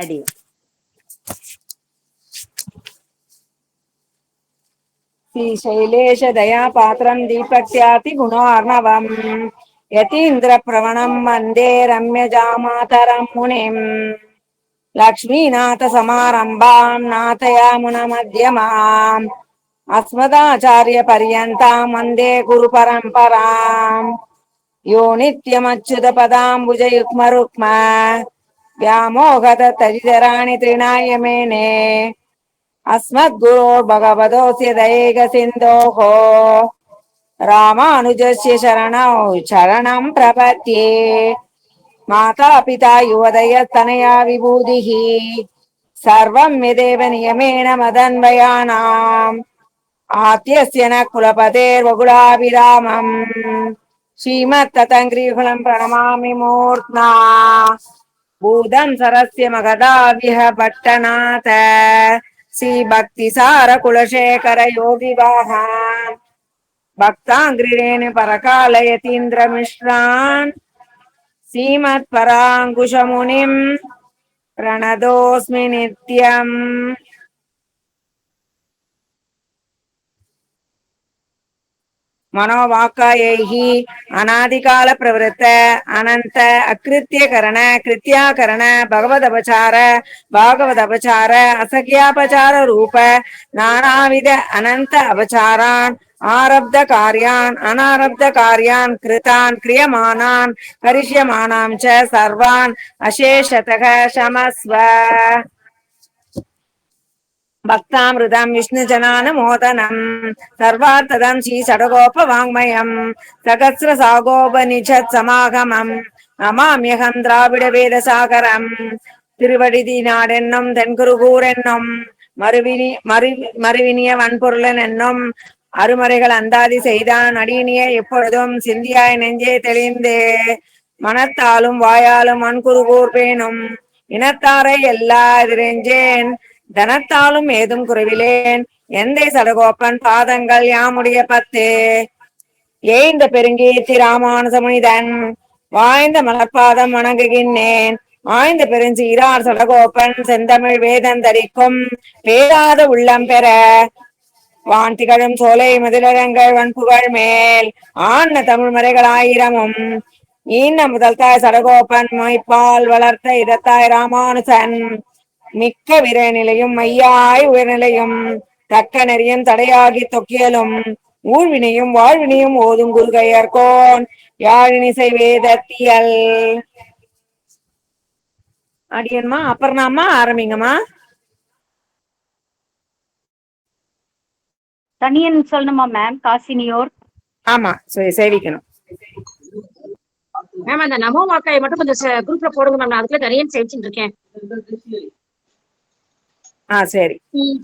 அடி श्रीशैलेश दया पात्रं दीपक्याति गुणार्णवम् यतीन्द्र प्रवणं वन्दे रम्यजामातरं मुनिम् लक्ष्मीनाथ समारम्भां नाथयामुनमध्यमाम् अस्मदाचार्य पर्यन्तां वन्दे गुरुपरम्पराम् यो नित्यमच्युत पदाम्बुजयुग्मरुक्म व्यामोहद तरितराणि तृणाय मेने अस्मद्गुरो भगवतोऽस्य दैकसिन्धोः रामानुजस्य शरणं प्रपद्ये माता पिता युवदयस्तनया विभूतिः सर्वं यदेव नियमेन मदन्वयानाम् आद्यस्य न कुलपतेर्वकुलाभिरामम् श्रीमत्ततङ्ग्रिकुलं प्रणमामि मूर्ध्ना भूतं सरस्य मगधाभ्यः पट्टनाथ श्री भक्तिसार कुलशेखर योगिवाहान् भक्ताङ्ग्रिरेणु परकालयतीन्द्र मिश्रान् श्रीमत्पराङ्कुशमुनिं प्रणतोऽस्मि नित्यम् मनोवाक्कायैः अनादिकाल प्रवृत्त अनंत अकृत्यकरण कृत्याकरण भगवदपचार भागवदपचार असख्यापचार रूप नानाविध अनंत अपचारान् आरब्ध कार्यान् अनारब्ध कार्यान् कृतान् क्रियमाणान् करिष्यमाणां च सर्वान् अशेषतः क्षमस्व भक्तामृतं विष्णुजनानुमोदनं सर्वार्थदं श्रीषडगोपवाङ्मयं सहस्रसागोपनिषत् समागमं नमाम्यहं द्राविडवेदसागरम् திருவடிதினாடென்னும் தென்குருகூர் என்னும் மறுவினிய வன்பொருளன் என்னும் அருமறைகள் அந்தாதி செய்தான் அடியினிய எப்பொழுதும் சிந்தியாய் நெஞ்சே தெளிந்து மனத்தாலும் வாயாலும் வன்குருகூர் பேணும் இனத்தாரை எல்லா எதிரெஞ்சேன் தனத்தாலும் ஏதும் குறைவிலேன் எந்தை சடகோப்பன் பாதங்கள் யாமுடைய பத்து ஏய்ந்த பெருங்கீர்த்தி ராமானுசமுனிதன் வாய்ந்த மலர்பாதம் வணங்குகின்றேன் ஆய்ந்த பெருஞ்சீரார் சடகோப்பன் செந்தமிழ் வேதந்தரிக்கும் பேராத உள்ளம் பெற வான் திகழும் சோலை முதலரங்கள் வன்புகழ் மேல் ஆன்ன தமிழ் மறைகள் ஆயிரமும் ஈன்ன முதல் தாய் சடகோப்பன் மொய்ப்பால் வளர்த்த இதத்தாய் ராமானுசன் மிக்க விரைநிலையும் மையாய் உயர்நிலையும் தக்க நெறியும் தடையாகி தொக்கியலும் ஊழ்வினையும் வாழ்வினையும் ஓதும் குருகையர்கோன் யாழினிசை வேதத்தியல் அடியன்மா அப்புறம்மா ஆரம்பிங்கம்மா. தனியன் சொல்லணுமா மேம்? காசினியோர் ஆமா சேவிக்கணும் மேம். அந்த நமோ வாக்காயை மட்டும் கொஞ்சம் குரூப்ல போடுங்க மேம். நான் அதுக்குள்ள தனியன் சேவிச்சுட்டு இருக்கேன். சரி.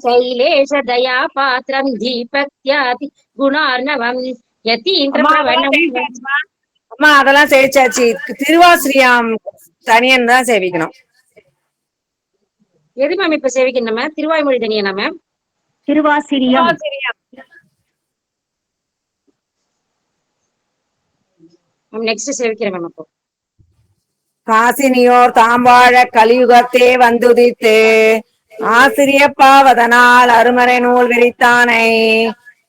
சைலேஷ தயா பாத்திரம் தீபக்யாதி குணார்ணவம் அம்மா அதெல்லாம் சேவிச்சாச்சு. திருவாசிரியாம் தனியன் தான் சேவிக்கணும். எது மேம் இப்ப சேவிக்கணும் மேம்? திருவாய்மொழி தனியனா மேம்? திருவாசிரியம். நெக்ஸ்ட் சேவிக்கிறேன் மேம். அப்போ காசினியோர் தாம்பாழ கலியுகத்தே வந்துதித்து ஆசிரியப்பாவதனால் அருமறை நூல் விரித்தானை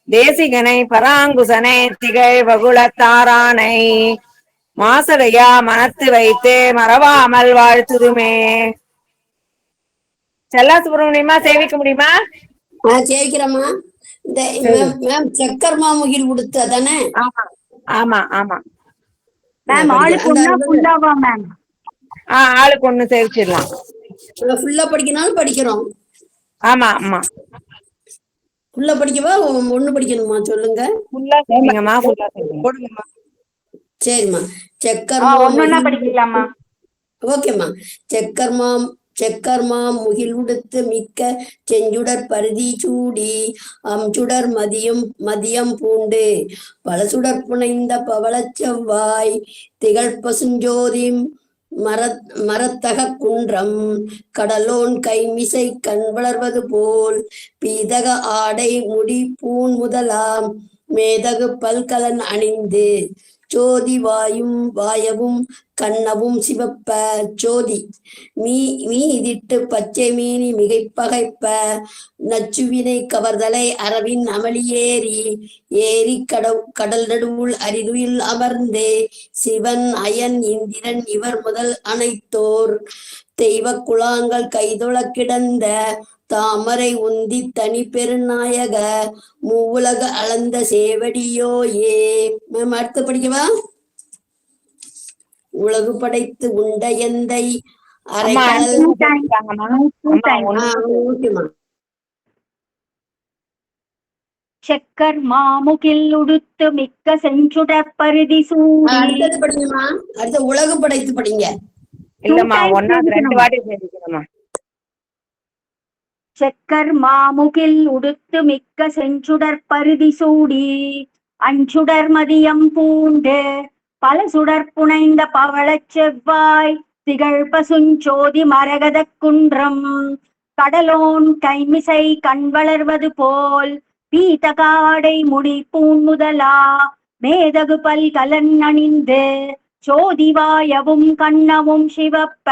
தேசிகனை பராங்குசனை திகழ் வகுளத்தாரானை மாசடையா மனத்து வைத்து மறவாமல் வாழ்த்துதுமே. செல்லா சுப்பிரமணியமா சேவிக்க முடியுமா? சேவிக்கிறோமா. சக்கர்மா முகில் கொடுத்து அதானே? ஆமா ஆமா மேம். ஆளுக்கு ஒண்ணா ஃபுல்லாவா மேம்? ஆளுக்கு ஒண்ணு சேவிச்சிடலாம். ஃபுல்லா படிக்கனாலும் படிக்கிறோம். ஆமா ஆமா ஃபுல்லா படிக்கவா ஒண்ணு படிக்கணுமா சொல்லுங்க. சரிம்மா. ஒண்ணா படிக்கலாமா? ஓகேம்மா. செக்கர்மா முகில் உடுத்து மிக்க செஞ்சுடர் பருதி சூடி சுடர் மதியம் பூண்டு பலசுடர் புனைந்த பவளச் செவ்வாய் திகழ் பசுஞ்சோதி மரத்தக குன்றம் கடலோன் கைமிசை கண் வளர்வது போல் பீதக ஆடை முடி பூன் முதலாம் மேதகு பல்கலன் அணிந்து சோதி வாயவும் கண்ணவும் சிவப்ப. சோதி மீதிட்டு பச்சை மீனி மிகைப்பகைப்ப. நச்சுவினை கவர்தலை அரவின் அமளியேறி கடல் நடுவுள் அரிதுயில் அமர்ந்தே. சிவன் அயன் இந்திரன் இவர் முதல் அனைத்தோர் தெய்வ குழாங்கள் கைதொழ கிடந்த. தாமரை உந்தி தனி பெருநாயக மூவுலக அளந்த சேவடியோயே. மேம் அடுத்து படிக்கவா? உலகு படைத்து உண்ட எந்தை அரைக்கடல். செக்கர் மாமுகில் உடுத்து மிக்க செஞ்சுடர் பருதி சூடி. அடுத்தது படிங்கம்மா. அடுத்த உலகு படைத்து படிங்க. இல்லம்மா, ஒன்னாவது 2 வாட்டி செஞ்சுக்கணுமா? செக்கர் மாமுகில் உடுத்து மிக்க செஞ்சுடர் பருதி சூடி. அஞ்சுடர் மதியம் பூண்டு பல சுடர் புனைந்த பவளச் செவ்வாய். திகழ் பசுஞ்சோதி மரகத குன்றம் கடலோன் கைமிசை கண் வளர்வது போல். பீதகாடை முடி பூண்முதலா மேதகு பல்கலன் அணிந்து. சோதிவாயவும் கண்ணவும் சிவப்ப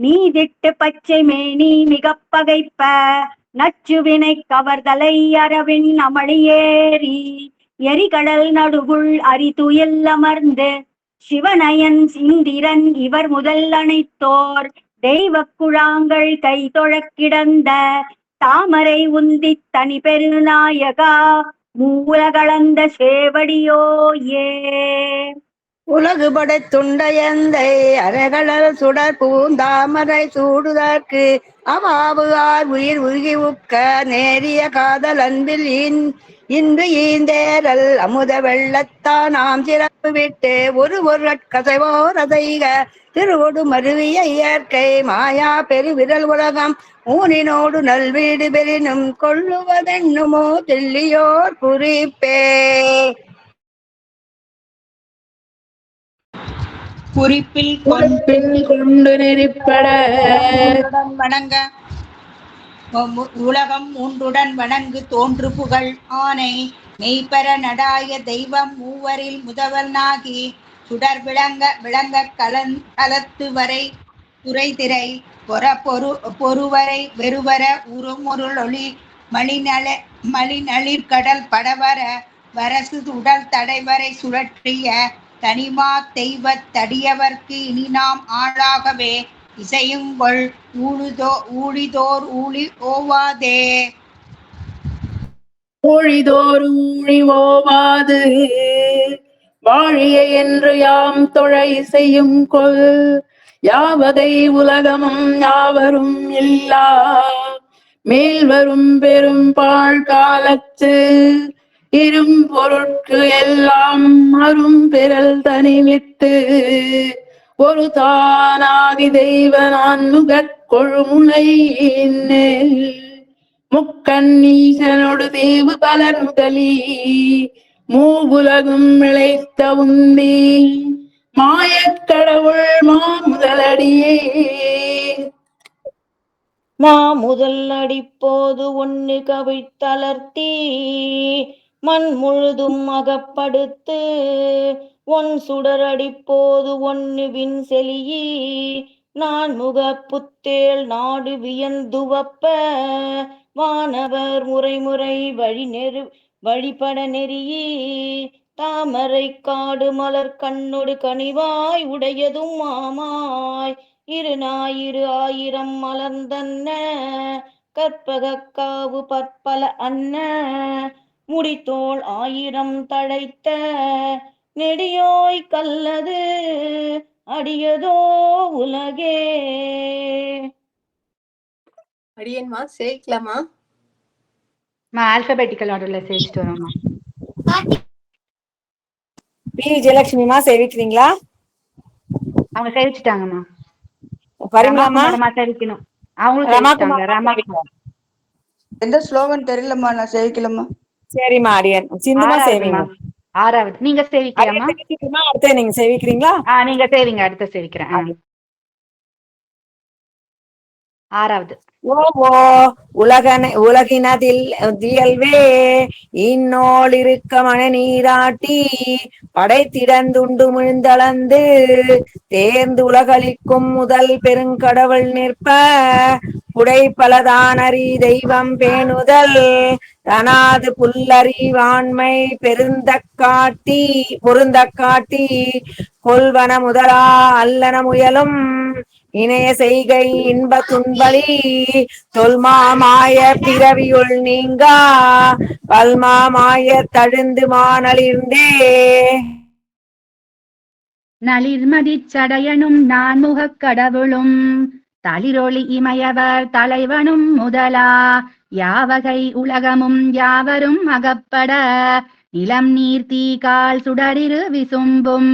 நீதிட்டு பச்சை மேனி மிகப் பகைப்ப. நச்சுவினை கவர்தலை அரவின் அமளியேறி எரிகடல் நடுவுள் அரிதுயில் அமர்ந்து. சிவனயன் இந்திரன் இவர் முதல் அனைத்தோர் தெய்வ குழாங்கள் கைதொழக் கிடந்த. தாமரை உந்தி தனி பெருநாயகா மூலகளந்த சேவடியோயே. உலகு படைத்துண்ட எந்தை அரைகடல் சுடர் பூந்தாமரை சூடுதற்கு. அவாவு ஆர் உயிர் உருகி உக்க நேரிய காதல் அன்பில் இன்று ஈந்தேரல் அமுத வெள்ளத்தான் நாம் சிறப்பு விட்டு. ஒரு கசைவோர் அதைக திருவொடு மருவிய இயற்கை மாயா பெருவிரல் உலகம் ஊனினோடு நல்வீடு பெறினும் கொள்ளுவதென்னுமோ தெல்லியோர் குறிப்பே. குறிப்பில் கொண்டு நெறிப்பட வணங்க உலகம் மூன்றுடன் வணங்கு தோன்று புகழ் ஆனை. மெய்ப்பெற நடாய தெய்வம் மூவரில் முதல்வனாகி. சுடர் விளங்க கலத்து வரை துறைதிரை பொறுவரை வெறுவர உருமுருளொளி மலிநளிர்கடல் படவர வரசு உடல் தடைவரை சுழற்றிய. தனிமா தெய்வ தடியவர்க்கு இனி நாம் ஆளாகவே இசையுங்கொள் ஊழிதோர் ஊழி ஓவாதே. ஊழிதோர் ஊழி ஓவாது வாழிய என்று யாம் தொழ இசையும் கொள். யாவதை உலகமும் யாவரும் இல்லா மேல் வரும் பெரும் பாழ் காலத்து. இரும் பொருட்கு எல்லாம் அரும் பெறல் தனிவித்து. ஒரு தானாதி தெய்வ நான்முகக் கொழுமுனை முக்கண்ணீசனோடு தேவு பலர் முதலி. மூவுலகும் இழைத்த உந்தி மாயக்கடவுள் மாமுதலடியே. மாமுதல் அடிப்போது ஒன்னு கவிழ்த்தளர்த்தி மண் முழுதும் அகப்படுத்து. ஒன் சுடர் அடிப்போது ஒன்னு வின் செலியி நான் முக புத்தேள் நாடு வியந்துவப்ப. வானவர் முறைமுறை வழிபட நெறியி தாமரை காடு மலர் கண்ணொடு கனிவாய் உடையதும் மாமாய். இரு ஞாயிறு ஆயிரம் மலர்ந்தன்ன கற்பகக்காவு பற்பல அன்ன. முடித்தோள் ஆயிரம் தழைத்த நெடியோய் கல்லது அடியதோ உலகே. அடியன்மா சேவிக்கலாமா? ஆல்பபெட்டிக்கல் ஆர்டர்ல சேவிச்சுட்டு வரோம்மா. பி விஜயலட்சுமிமா சேவிக்கிறீங்களா? அவங்க சேவிச்சுட்டாங்கம்மா. பரிமளாமா சேவிக்கணும். அவங்களும் சேவிச்சுட்டாங்க. ரமா எந்த ஸ்லோகன் தெரியலம்மா, நான் சேவிக்கலம்மா. சரிம்மா. அடியன் சிந்துமா சேவிங்க. 6வது நீங்க சேவிக்கலாமா? அடுத்து நீங்க சேவிக்கிறீங்களா? நீங்க சேவிங்க. அடுத்த சேவிக்கிறேன். ஆறாவது. ஓ உலகினதில் தியல்வே இன்னோள் இருக்க மன நீராட்டி படைத்திடந்துண்டு மிழ்ந்தளந்து தேர்ந்து உலகளிக்கும் முதல் பெருங்கடவுள் நிற்ப புடைப்பலதானறி தெய்வம் பேணுதல் தனாது புல்லறிவாண்மை பொருந்தக்காட்டி கொல்வன முதலா அல்லன முயலும் இணைய செய்கை இன்ப துன்பலி தொல்மாமாய பிறவியுள் நீங்கா பல்மாமாய தழுந்து மானலிர்ந்தே. நளிர்மதிச் சடையனும் நான்முகக் கடவுளும் தளிரொளி இமையவர் தலைவனும் முதலா யாவகை உலகமும் யாவரும் அகப்பட நிலம் நீர் தீ கால் சுடரிரு விசும்பும்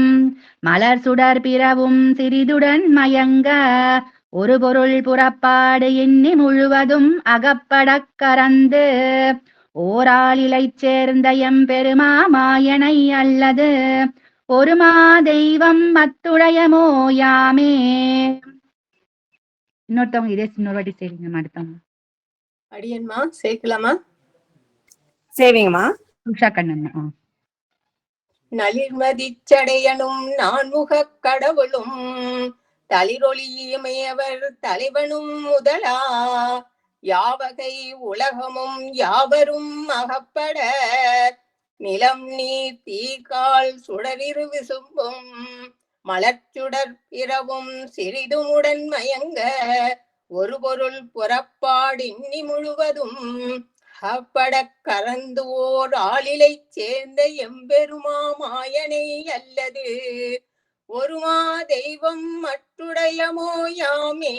மலர் சுடர் பிறவும் சிறிதுடன் மயங்க ஒரு பொருள் புறப்பாடு எண்ணி முழுவதும் அகப்படக் கறந்து ஓராளிலைச் சேர்ந்த எம்பெருமா மாயனை அல்லது ஒரு மா தெய்வம் மத்துடையமோ யாமே. இன்னொருத்தவங்க இதே இன்னொரு வாட்டி செய்வீங்க அடுத்தவங்க. அடியன்மா சேர்க்கலாமா? சேவிங்கம்மா. உஷா கண்ணன். நளிர்மதிச்சடையனும் நான்முகக் கடவுளும் தளிரொளியமையவர் தலைவனும் முதலா யாவகை உலகமும் யாவரும் அகப்பட நிலம் நீர் தீக்கால் சுடரிரு விசும்பும் மலர்ச்சுடர் பிறவும் சிறிதுமுடன் மயங்க ஒரு பொருள் புறப்பாடின்னி முழுவதும் அப்படக் கறந்து ஓர் ஆளிலை சேர்ந்த எம்பெருமா மாயனை அல்லது ஒருமா தெய்வம் மற்றுடையமோ யாமே.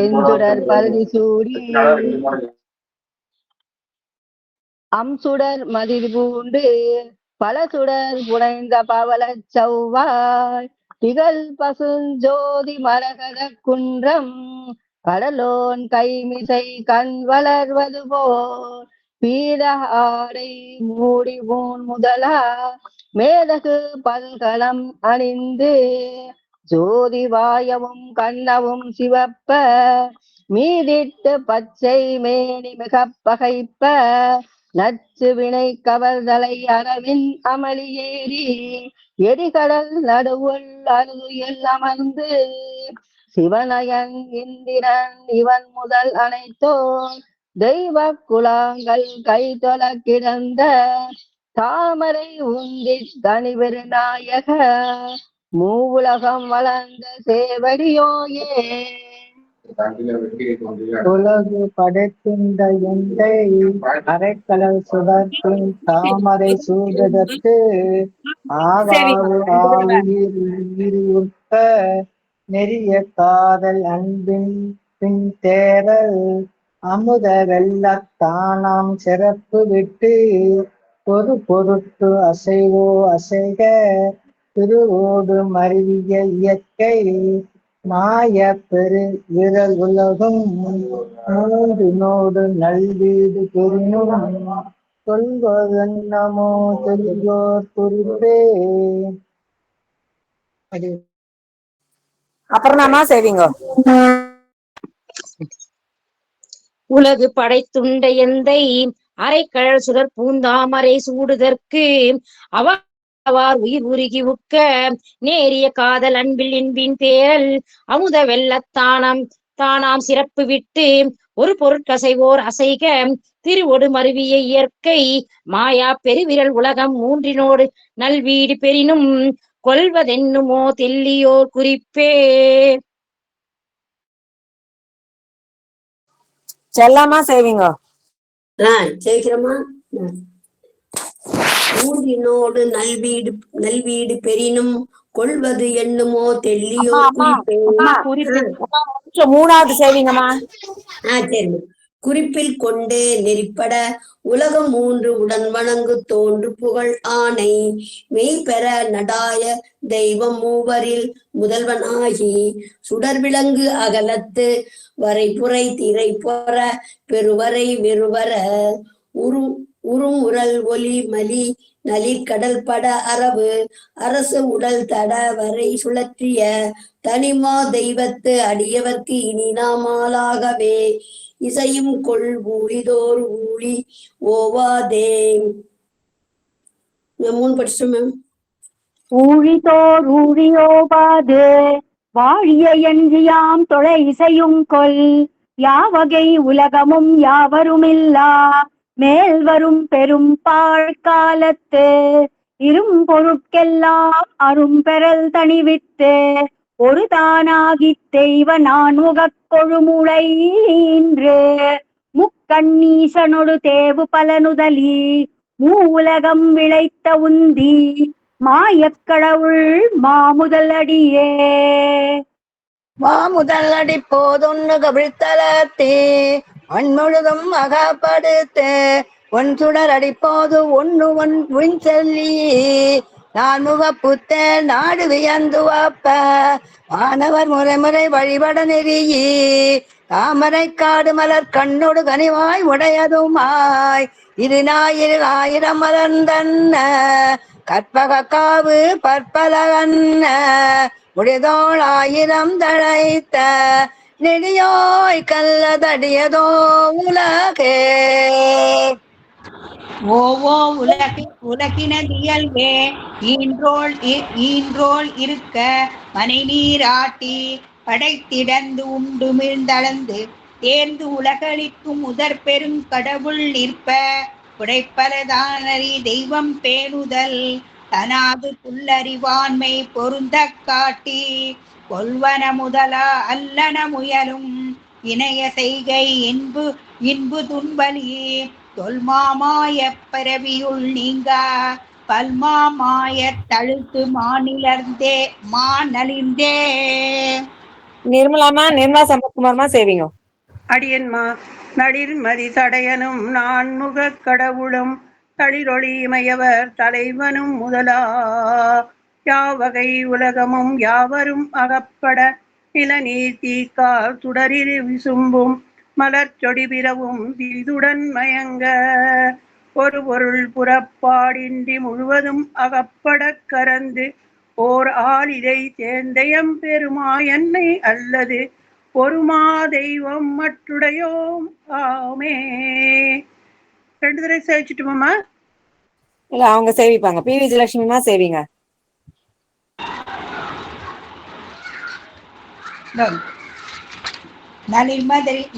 செஞ்சுடர் பருதி சூடி அம்சுடர் மதில் பூண்டு பல சுடர் புனைந்த பவள செவ்வாய் திகழ் பசுஞ்சோதி மரகத குன்றம் கடலோன் கைமிசை கண் வளர்வது போல் பீட ஆடை மூடி ஊன் முதலா மேதகு பல்கலம் அணிந்து ஜோதி வாயவும் கண்ணவும் சிவப்ப மீதிட்டு பச்சை மேனி மிக பகைப்ப நச்சு வினை கவர்தலை அரவின் அமளியேறி எரிகடல் நடுவுள் அருதுயில் அமர்ந்து சிவனயன் இந்திரன் இவன் முதல் அனைத்தோன் தெய்வ குலாங்கள் கைதொல கிடந்த தாமரை உந்தி தனிவெரு நாயக மூவுலகம் வளர்ந்த சேவடியோயே. உலகு படைக்கின்ற எந்தை அரைக்கடல் சுடர்பின் தாமரை சூழதற்கு ஆவாவு ஆவுயிர் உற்ப நெறிய காதல் அன்பின் பின் தேரல் அமுத வெள்ளத்தானாம் சிறப்பு விட்டு ஒரு பொருட்டு அசைவோ அசைக திருவோடு மருவிய இயற்கை மாய பெரு விரல் உலகும் மூன்றினோடு நல்வீடு பெறினும் சொல்வதென்னமோ தெளிவோர் குறிப்பே. அப்புறமா சேவிங்க. உலகு படைத்துண்ட எந்தை அரைக்கழல் சுடர் பூந்தாமரை சூடுதற்கு அவார் உயிர் உருகி உக்க நேரிய காதல் அன்பில் இன்பின் பேரல் அமுத தானாம் சிறப்பு விட்டு ஒரு பொருட்கசைவோர் அசைக திருவொடு மருவிய இயற்கை மாயா பெருவிரல் உலகம் மூன்றினோடு நல்வீடு பெறினும் கொள்வதென்னுமோ தெல்லியோர் குறிப்பே. செல்லாமா சேவிங்க. ஜெயிக்கிறோமா? மூன்றினோடு நல்வீடு பெறினும் கொள்வது என்னுமோ தெல்லியோ மூணாவது சேவிங்கம்மா. சரி. குறிப்பில் கொண்டே நெறிப்பட உலகம் மூன்று உடன் வணங்கு தோன்று புகழ் ஆணை மெய்பெற நடாய தெய்வம் மூவரில் முதல்வனாகி சுடர் விளங்கு அகலத்து வரைபுரை திரை பொற பெருவரை வெறுவர உறும் உரல் ஒலி மலி நளிர் கடல் பட அரவு அரசு உடல் தட வரை சுழற்றிய தனிமா தெய்வத்து அடியவர்க்கு இனி நாமாலாகவே இசையும் கொள் ஊழிதோர் ஊழி ஓவாதே. 3 படிச்சோம் மேம். ஊழிதோர் ஊழியோபாது வாழிய என்றியாம் தொழ இசையும் கொல் யாவகை உலகமும் யாவருமில்லா மேல் வரும் பெரும் பாழ்காலத்து இரும் பொருட்கெல்லாம் அரும் பெறல் தணிவித்து ஒரு தானாகி தெய்வ நான்முகக் கொழுமுளை இன்று முக்கண்ணீசனொடு தேவு பலனுதலி மூவுலகம் விளைத்த உந்தி மாயக்கடவுள் மாமுதலடியே. மாமுதலடி போதொன்னு கவிழ்த்தலத்தே மண்முழுதும் அகப்படுத்து ஒன் சுடர் அடிப்போது ஒன்னு ஒன் செல்லி நான் முகப்புத்த நாடு வியந்து வாப்ப மாணவர் முறைமுறை வழிபட நெறியி தாமரை காடு மலர் கண்ணோடு கனிவாய் உடையதுமாய் இரு ஞாயிறு 1000 மலர்ந்தன்ன கற்பக காவு பற்பலகன்ன முடிதோள் 1000 தழைத்த நெடியோய் கல்லதடியதோ உலகே. ஓவோ உலகினதியல்வே ஈன்றோள் இருக்க மனை நீராட்டி படைத்திடந்து உண்டு மிழ்ந்தளந்து தேர்ந்து உலகளிக்கும் முதற் பெரும் கடவுள் நிற்ப உடைப்பலதானறி தெய்வம் பேணுதல் தனாது புல்லறிவான்மை பொருந்த காட்டி கொல்வன முதலா அல்லன முயலும் இணைய செய்கை இன்பு துன்பலி தொல்மாமாய பரவியுள் நீங்க பல்மாமாய தழுத்து மாநலிந்தே. நிர்மலா சம்பத்குமார்மா சேவிங்க. அடியன்மா நளிர்மதி தடையனும் நான்முகக் கடவுளும் தளிரொளி இமையவர் தலைவனும் முதலா யாவகை உலகமும் யாவரும் அகப்பட இளநீர் தீக்கால் சுடரில் விசும்பும் மலர் சொடி பிறவும் திரிதுடன் மயங்க ஒரு பொருள் புறப்பாடின்றி முழுவதும் அகப்பட கறந்து ஓர் ஆளிதை சேர்ந்தயம் பெருமாயன்னை அல்லது ஒருமா தெய்வம் மற்றுடையோம் ஆமே. 2 தடவை சேவிச்சுட்டுமாமா? இல்ல அவங்க சேவிப்பாங்க. பி விஜயலட்சுமிமா சேவிங்க.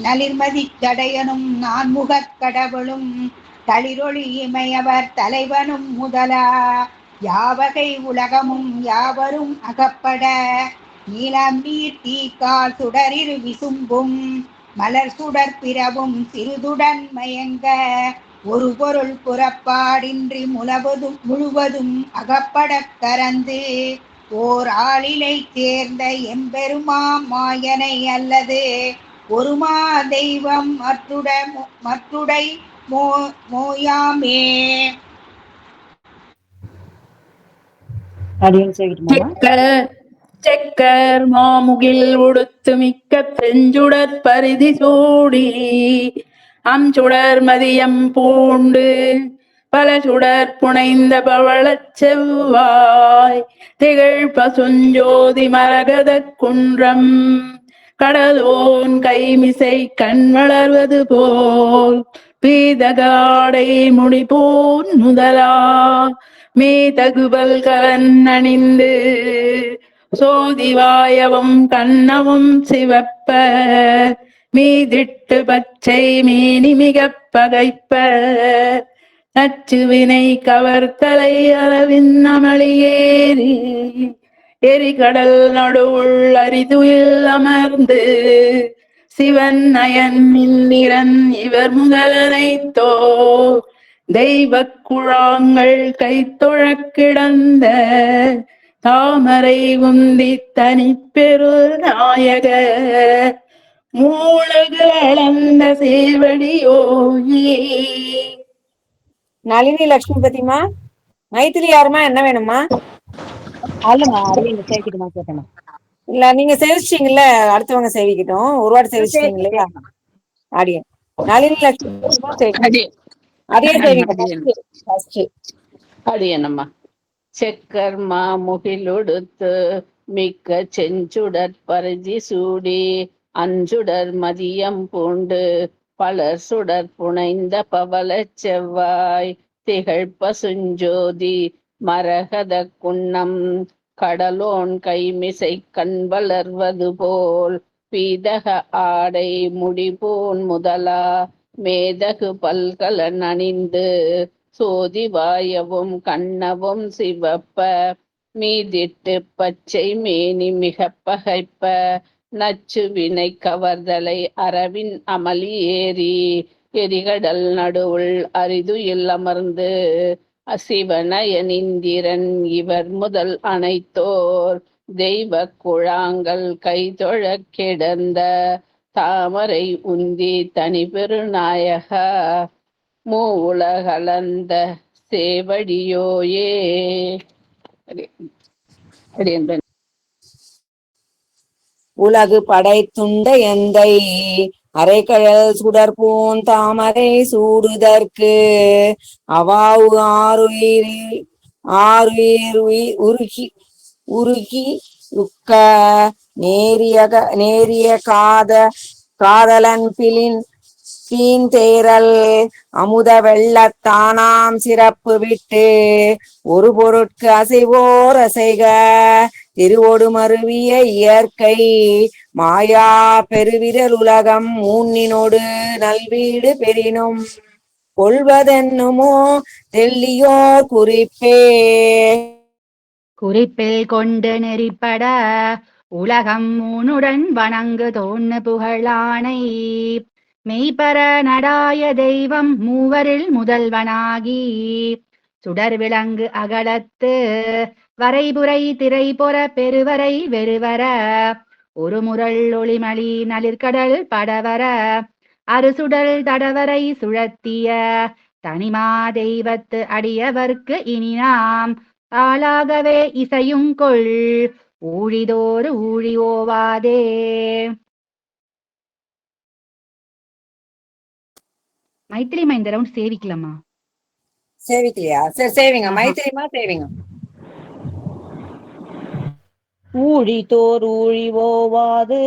நளிர்மதி தடையனும் நான்முகக் கடவுளும் தளிரொளி இமையவர் தலைவனும் முதலா யாவகை உலகமும் யாவரும் அகப்பட நீலம் நீர் தீக்கால் சுடரில் விசும்பும் மலர் சுடர் பிறவும் சிறுதுடன் மயங்க ஒரு பொருள் புறப்பாடின்றி முழுவதும் அகப்பட கறந்து ஓர் ஆளிலை சேர்ந்த எம்பெருமா மாயனை அல்லது ஒருமா தெய்வம் மற்றுடை மோயாமே. செக்கர் மாமுகில் உடுத்து மிக்க பெருஞ்சுடற் பரிதி சூடி அம்சுடர் மதியம் பூண்டு பல சுடர் புனைந்த பவளச் செவ்வாய் திகழ் பசுஞ்சோதி மரகத குன்றம் கடலோன் கைமிசை கண் வளர்வது போல் பீதகாடை முடிபோன் முதலா மேதகுபல் கலன் அணிந்து சோதிவாயவும் கண்ணவும் சிவப்ப மீதிட்டு பச்சை மேனி மிக பகைப்ப நச்சுவினை கவர்த்தலை அளவின் அமளியேறி எரிகடல் நடுவுள் அரிதுயில் அமர்ந்து சிவன் அயன் இந்திரன் இவர் முதலனைத்தோ தெய்வக் குழாங்கள் கைத்தொழக் கிடந்த தாமரை உந்தி தனிப்பெரு நாயக மூலகு அளந்த சேவடியோயே. நளினி லட்சுமிபதிமா. மைத்திரி யாருமா? என்ன வேணுமா? இல்ல நீங்க சேவிச்சிட்டீங்கல்ல, அடுத்தவங்க சேவிக்கட்டும். ஒரு வாட்டி சேவிச்சிட்டீங்க இல்லையா? ஆடியன் நளினி லட்சுமி அதே சேவிங்க ஃபர்ஸ்ட். அடியனம்மா. செக்கர் மாமுகிலுடுத்து மிக்க செஞ்சுடற் பரிதி சூடி அஞ்சுடர் மதியம் பூண்டு பலர் சுடர் புனைந்த பவளச் செவ்வாய் திகழ் பசுஞ்சோதி மரகத குன்னம் கடலோன் கைமிசை கண் வளர்வது போல் பீதக ஆடை முடிபோன் முதலா மேதகு பல்கலன் அணிந்து சோதி வாயவும் கண்ணவும் சிவப்ப மீதிட்டு பச்சை மேனி மிக பகைப்ப நச்சு வினை கவர்தலை அரவின் அமளி ஏறி எரிகடல் நடுவுள் அரிதுயில் அமர்ந்து சிவனயனிந்திரன் இவர் முதல் அனைத்தோர் தெய்வ குழாங்கள் கைதொழ கிடந்த தாமரை உந்தி தனி பெருநாயக மூ உலகளந்த சேவடியோயே. உலகு படைத்துண்ட எந்தை அரைக்கழல் சுடற்பூன் தாமரை சூடுதற்கு அவாவு ஆறுயிர் உருகி உருகி உக்க நேரிய காதலன் பீந்தேரல் அமுத வெள்ளத்தானாம் சிறப்பு விட்டு ஒரு பொருட்கு அசைவோர் அசைக திருவோடு மருவிய இயற்கை மாயா பெருவிரல் உலகம் மூன்னினோடு நல்வீடு பெறினும் கொள்வதென்னுமோ தெல்லியோர் குறிப்பில் கொண்டு நெறிப்பட உலகம் மூனுடன் வணங்கு தோன்னு புகழானை மெய்பர நடாய தெய்வம் மூவரில் முதல்வனாகி சுடர் விளங்கு அகலத்து வரைபுரை திரை பொற பெருவரை வெறுவர ஒரு முரள் ஒளிமளி நளிர்கடல் படவர அறுசுடல் தடவரை சுழத்திய தனிமா தெய்வத்து அடியவர்க்கு இனி நாம் ஆளாகவே இசையும் கொள் ஊழிதோறு ஊழி ஓவாதே. மைத்திரிமா இந்த ரவுண்ட் சேவிக்கலாமா? சேவிக்கலையா? சரி சேவிங்க. மைத்திரிமா சேவிங்க. ஊழிதோர் ஊழி ஓவாது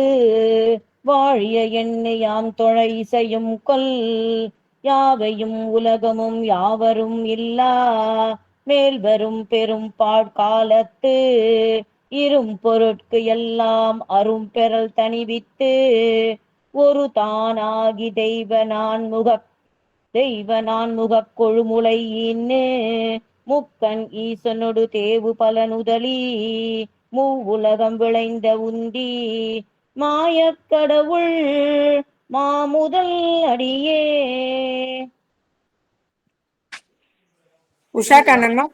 வாழிய எண்ணியாம் தொழை இசையும் கொல் யாவையும் உலகமும் யாவரும் இல்லா மேல்வரும் பெரும் பாழ்காலத்து இரும் பொருட்கு எல்லாம் அரும் பெறல் தணிவித்து ஒரு தானாகி தெய்வ நான்முகக் கொழுமுலை இன்னு முக்கண் ஈசனொடு தேவு பலனுதலி மூவுலகம் விளைந்த உந்தி மாயக் கடவுள் மாமுதல் அடியே. உஷா கண்ணன்மா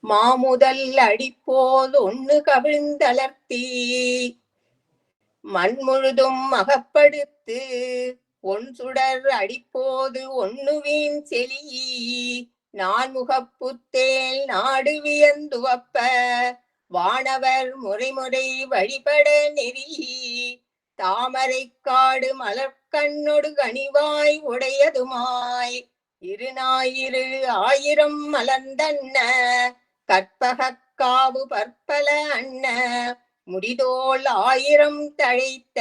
மாமுதல் அடிப்போது ஒண்ணு கவிழ்ந்தளர்த்தி மண் முழுதும் அகப்படுத்து பொன் சுடர் அடிப்போது ஒண்ணு வீண் செலி நான் முகப்புத்தேல் நாடு வியந்துவப்ப வானவர் முறைமுறை வழிபட நெறி தாமரை காடு மலர்கண்ணொடு கனிவாய் உடையதுமாய் இருநாயிரு ஆயிரம் மலர்ந்தன்ன கற்பகக் காவு பற்பல அன்ன முடிதோள் ஆயிரம் தழைத்த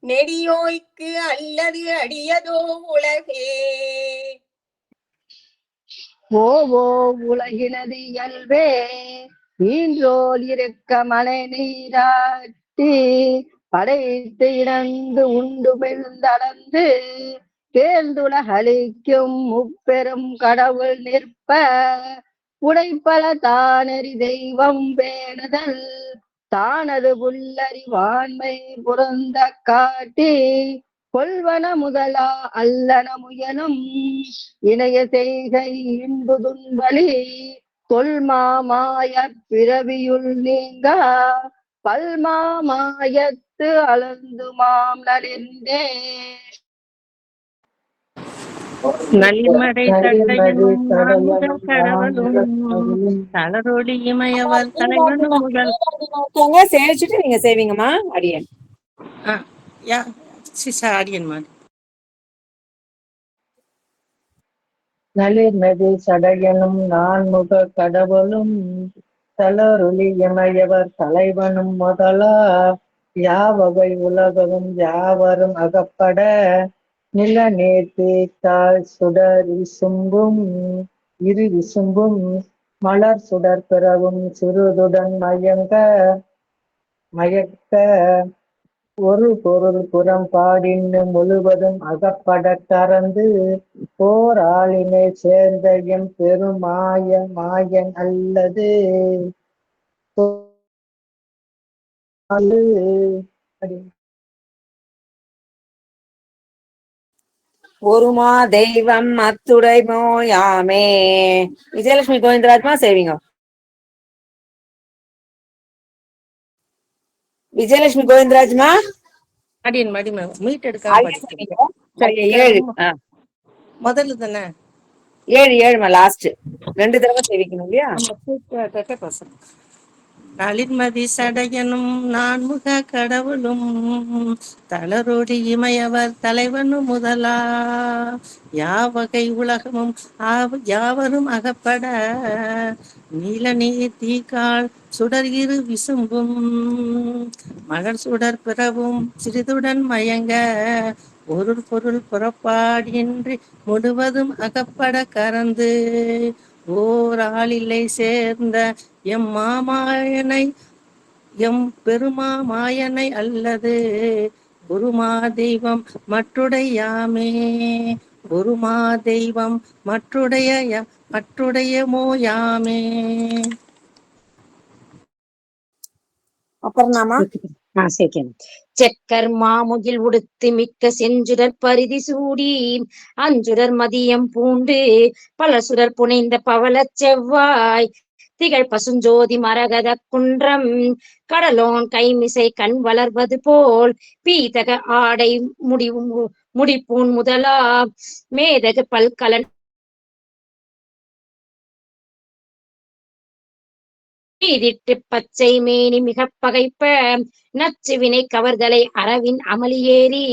நெடியோய்க்கு அல்லது அடியதோ உலகே. ஓவோ உலகினது இயல்பே ஈன்றோல் இருக்க மழை நீராட்டி படைத்து இடந்து உண்டு விழுந்தளந்து தேர்ந்துலகளிக்கும் முப்பெரும் கடவுள் நிற்ப உடைப்பல தானறி தெய்வம் பேணுதல் தானது புல்லறிவாண்மை புறந்த காட்டி கொள்வன முதலா அல்லன முயனும் இணைய செய்கை இன்பு துன்பலி தொல்மாமாய பிறவியுள் நீங்க பல்மாமாயத்து அளந்து மாம் நலிந்தே. நலிமடை தட்டையனும் நான்முகன் கடவுளும் தளரொளி இமையவர் தலைவனும் முதல் சேவிச்சுட்டு நீங்க சேவிங்கம்மா. அடியன் அடியன் மாதிரி நளிர்மதி சடையனும் நான்முக கடவுளும் தளரொளி இமையவர் தலைவனும் முதலா யாவகை உலகவும் யாவரும் அகப்பட நில நீர் தீத்தாள் சுடர் விசும்பும் இரு விசும்பும் மலர் சுடர் பிறவும் சிறுதுடன் மயக்க ஒரு பொருள் புறம்பாடின் முழுவதும் அகப்பட கறந்து போர் ஆளினை சேர்ந்த எம் மாயன் அல்லது ஒருமா தெய்வம் அத்துடைமோ யாமே. விஜயலட்சுமி கோவிந்தராஜ்மா சேவிங்க. விஜயலட்சுமி கோவிந்தராஜ்மா அடியன் மடி மீட் எடுக்காம படிக்கிறேன். ஏழு முதல்ல தானே 7 லாஸ்ட் 2 தடவை சேவிக்கணும் இல்லையா? நளிர்மதி சடையனும் நான்முக கடவுளும் தளரோடி இமையவர் தலைவனும் முதலா யாவகை உலகமும் யாவரும் அகப்பட நீல நீர் தீக்கால் சுடர் இரு விசும்பும் மலர் சுடர் பிறவும் சிறிதுடன் மயங்க ஒரு பொருள் புறப்பாடின்றி முழுவதும் அகப்பட கறந்து ஓர் ஆளில்லை சேர்ந்த எம் பெருமாமாயனை அல்லது குருமா தெய்வம் மற்றுடையாமே. குருமா தெய்வம் மற்றுடையமோ யாமே. அப்புறம் செக்கர் மாமுகில் உடுத்து மிக்க செஞ்சுடர் பரிதி சூடி அஞ்சுடர் மதியம் பூண்டு பல சுடர் புனைந்த பவளச் செவ்வாய் திகழ் பசுஞ்சோதி மரகத குன்றம் கடலோன் கைமிசை கண் வளர்வது போல் பீதக ஆடை முடிப்பூன் முதலா மேதகு பல்கலன் மீதிட்டு பச்சை மேனி மிக பகைப்ப நச்சுவினை கவர்தலை அரவின் அமளியேறி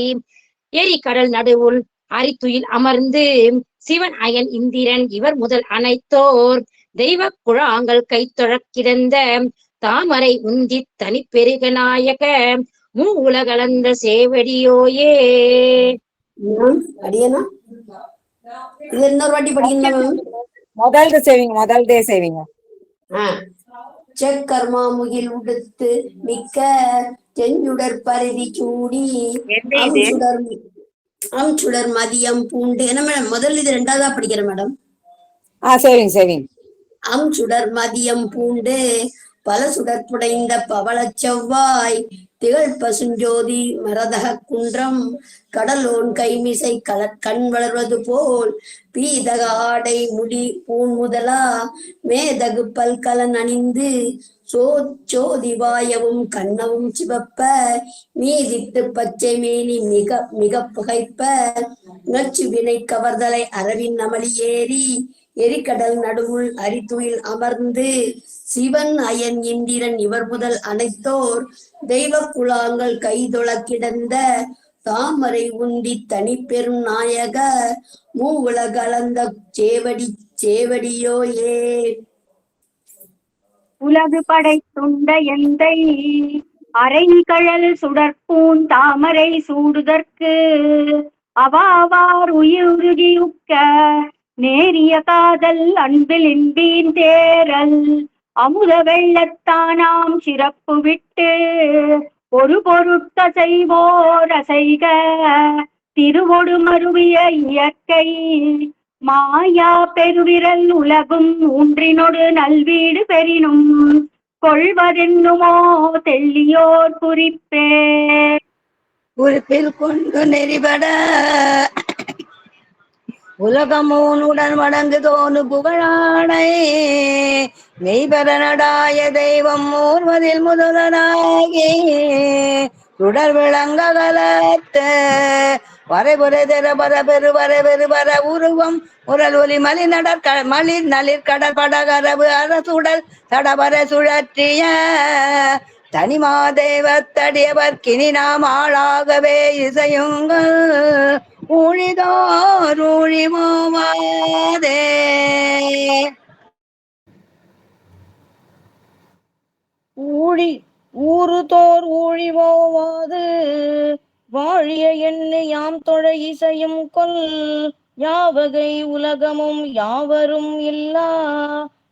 எரிகடல் நடுவுள் அரித்துயில் அமர்ந்து சிவன் அயன் இந்திரன் இவர் முதல் அனைத்தோர் தெய்வ குழாங்கள் கைத்தொழ கிடந்த தாமரை உந்தி தனி பெருக நாயக உலகளந்த சேவடியோயே. அடியனா இது இன்னொரு வாட்டி படிக்கணும். முதல்தே சேவிங்க. செக்கர்மா முகில் உடுத்து மிக்க செஞ்சுடர் பரிதி சூடி அம்சுடர் மதியம் பூண்டு என்ன மேடம் முதல் இது 2வதா படிக்கிறேன் மேடம். சேவிங். அம்சுடர் மதியம் பூண்டு பல சுடர் புடைந்த பவளச் செவ்வாய் திகழ் பசுஞ்சோதி மரதக குன்றம் கடலோன் கைமிசை கண் வளர்வது போல் பீதக ஆடை முடி பூன் முதலா மேதகு பல்கலன் அணிந்து சோதி வாயவும் கண்ணவும் சிவப்ப மீதிட்டு பச்சை மேனி மிக மிக புகைப்ப நச்சு வினை கவர்தலை அரவின் அமளியேறி எரிகடல் நடுவுள் அரித்துயில் அமர்ந்து சிவன் அயன் இந்திரன் இவர் முதல் அனைத்தோர் தெய்வ குழாங்கள் கைதொழ கிடந்த தாமரை உந்தி தனி பெரும் நாயக மூவுலகளந்த சேவடியோயே. உலகு படைத்துண்ட எந்தை அரைகழல் சுடற்பூன் தாமரை சூடுதற்கு அவாவார் உயிருகியுக்க நேரிய காதல் அன்பில் இன்பீன் தேரல் அமுத வெள்ளத்தானாம் சிறப்பு விட்டு ஒரு பொருட்க செய்வோர் அசைக திருவொடு மருவிய இயற்கை மாயா பெருவிரல் உலகும் ஊன்றினொடு நல்வீடு பெறினும் கொள்வதென்னுமோ தெள்ளியோர் குறிப்பே. குறிப்பில் கொண்டு நெறிபட உலகமோனுடன் வணங்கு தோனு புகழாடை மெய்பெற நடாய தெய்வம் மூர்வதில் முதலனாகி உடல் விளங்க கலத்து வரைபுரை திறபர பெருவர உருவம் உரல் ஒலி மலிர் நளிர் கடல் படகரவு அரசுடல் தடபர சுழற்றிய தனிமாதேவத்தடியவர்க்கினி நாம் ஆளாகவே இசையுங்கள் ஊழிதோர் ஊழிவோமாதே. ஊழி ஊறுதோர் ஊழிவோவாது வாழிய எண்ணு யாம் தொழ இசையும் கொல் யாவகை உலகமும் யாவரும் இல்லா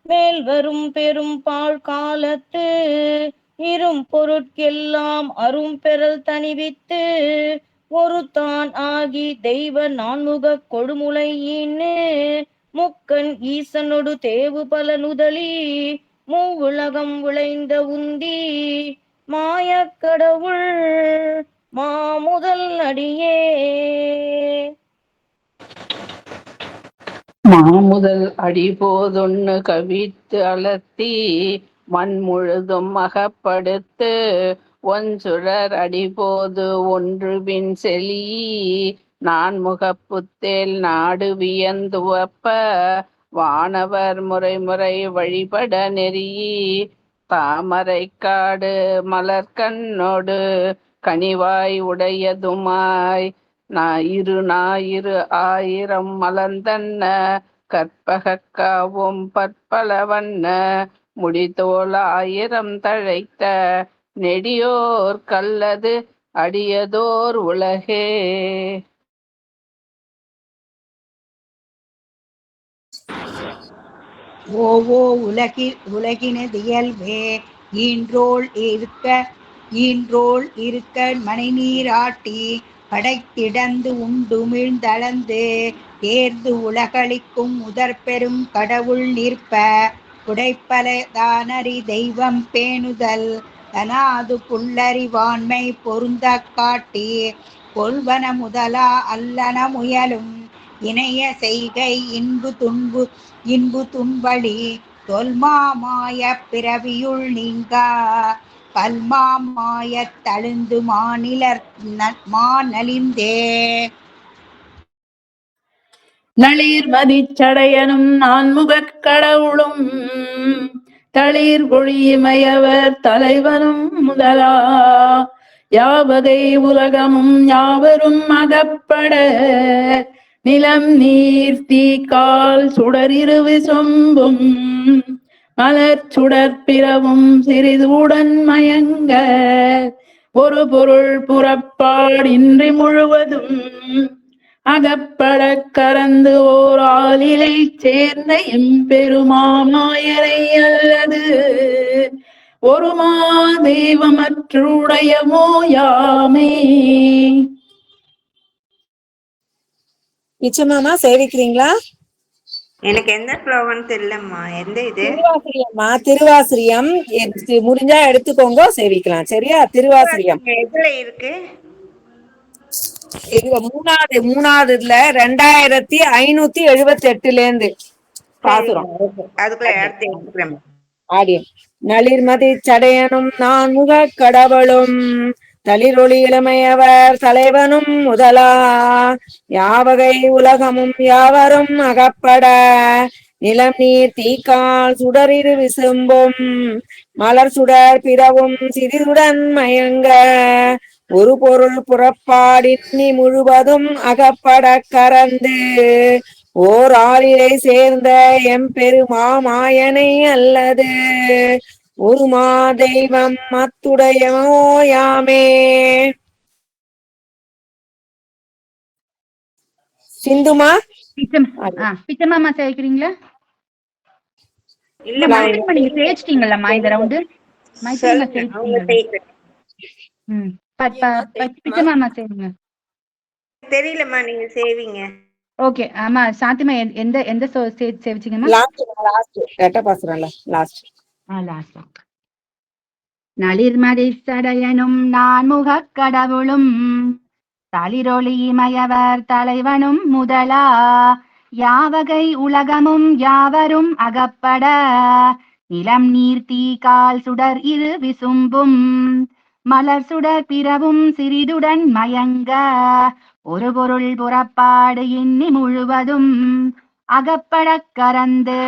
மேல் வரும் பெரும் பாழ் காலத்து இரும் பொருட்கெல்லாம் அரும் பெறல் தணிவித்து ஒரு தான் ஆகி தெய்வ நான்முக கொடுமுலை ஈன்னு முக்கன் ஈசனொடு தேவு பல நுதலி மூவுலகம் விளைந்த உந்தி மாயக் கடவுள் மாமுதல் அடியே. மாமுதல் அடி போதொன்னு கவித்து அலர்த்தி மண் முழுதும் அகப்படுத்து ஒன்சுடர் அடிபோது ஒன்றுபின் செலி நான் முகப்புத்தேல் நாடு வியந்துவப்ப வானவர் முறை வழிபட நெறி தாமரை காடு மலர்கண்ணோடு கனிவாய் உடையதுமாய் ஞாயிறு ஆயிரம் மலர்ந்தன்ன கற்பகக்காவும் பற்பல வண்ண முடித்தோல் ஆயிரம் தழைத்த நெடியோர் கல்லது அடியதோர் உலகே. ஓவோ உலகினது இயல்பே ஈன்றோள் இருக்க மணிநீராட்டி படைத்திடந்து உண்டுமிழ்ந்தளந்து தேர்ந்து உலகளிக்கும் முதற்பெரும் கடவுள் நிற்ப புடைப்பல தானறி தெய்வம் பேணுதல் தனாது புல்லறிவாண்மை பொருந்த காட்டி கொள்வன முதலா அல்லன முயலும் இணைய செய்கை இன்பு துன்பளி தொல்மாமாய பிறவியுள் நீங்கா பல்மாமாய தழுந்து மாநலிந்தே. நளிர்மதிச்சடையனும் நான்முகக் கடவுளும் தளிர் பொழியமையவர் தலைவனும் முதலா யாவகை உலகமும் யாவரும் அகப்பட நிலம் நீர் தீக்கால் சுடரிருவி சொம்பும் மலர் சுடற்பிறவும் சிறிதுடன் மயங்க ஒரு பொருள் புறப்பாடின்றி முழுவதும் அகப்பட கறந்து ஓர் ஆளிலை சேர்ந்த எம்பெருமாமாயரை அல்லது ஒரு தெய்வமற்றுடையமோ யாமே. நிச்சயமாமா சேவிக்கிறீங்களா? எனக்கு எந்த ஸ்லோகன் தெரியலம்மா. எந்த இது? திருவாசிரியம்மா, திருவாசிரியம் முடிஞ்சா எடுத்துக்கோங்க, சேவிக்கலாம். சரியா? திருவாசிரியம் எதுல இருக்கு? இது மூணாவதுல 2578 பாசுரம். அதுக்குள்ள எடுத்து எடுத்துக்கிறேன். ஆடியன் நளிர்மதி சடையனும் நான் முக கடவுளும் தளிரொளி இளமையவர் தலைவனும் முதலா யாவகை உலகமும் யாவரும் அகப்பட நிலம் நீர் தீக்கால் சுடரிரு விசும்பும் மலர் சுடர் பிறவும் சிறிதுடன் மயங்க ஒரு பொருள் புறப்பாடின்னி முழுவதும் அகப்பட கறந்து ஓர் ஆளிலை சேர்ந்த எம்பெருமாமாயனை அல்லது ஒரு தெய்வம் மத்துடையமோ யாமே. சிந்துமா பிச்சமாமா சேவிக்கிறீங்களா? இல்ல நீங்க சேவிச்சிட்டீங்களா இந்த ரவுண்டு? பிச்சமாமா சேவிங்க. தெரியலம்மா, நீங்க சேவிங்க. ஓகே. ஆமா சாந்திமா எந்த எந்த சேவிச்சீங்கம்மா? லாஸ்ட். நளிர்மதி சடையனும் நான்முகக் கடவுளும் தளிரொளிமயவர் தலைவனும் முதலா யாவகை உலகமும் யாவரும் அகப்பட நிலம் நீர் தீக்கால் சுடர் இரு விசும்பும் மலர் சுடர் பிறவும் சிறிதுடன் மயங்க ஒரு பொருள் புறப்பாடு எண்ணி முழுவதும் அகப்பட கறந்து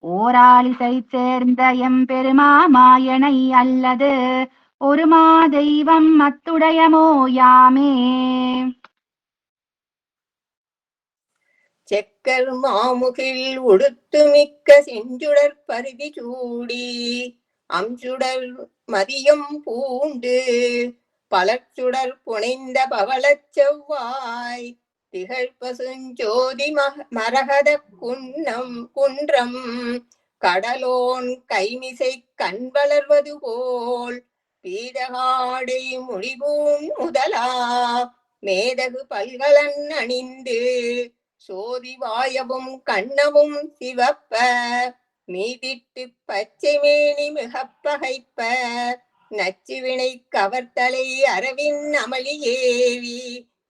ஓராளிசை சேர்ந்த எம்பெருமாமாயனை அல்லது ஒரு மா தெய்வம் அத்துடையமோ யாமே. செக்கர் மாமுகில் உடுத்து மிக்க செஞ்சுடர் பருதி சூடி அம்சுடர் மதியம் பூண்டு பலச்சுடர் புனைந்த பவளச் செவ்வாய் திகழ் பசுஞ்சோதி மரகத குன்றம் கடலோன் கைமிசை கண் வளர்வது போல் பீதகாடை முடிபூன் முதலா மேதகு பல்கலன் அணிந்து சோதி வாயவும் கண்ணவும் சிவப்ப மீதிட்டு பச்சை மேனி மிகப்பகைப்ப நச்சுவினை கவர்த்தலை அரவின் அமளி ஏவி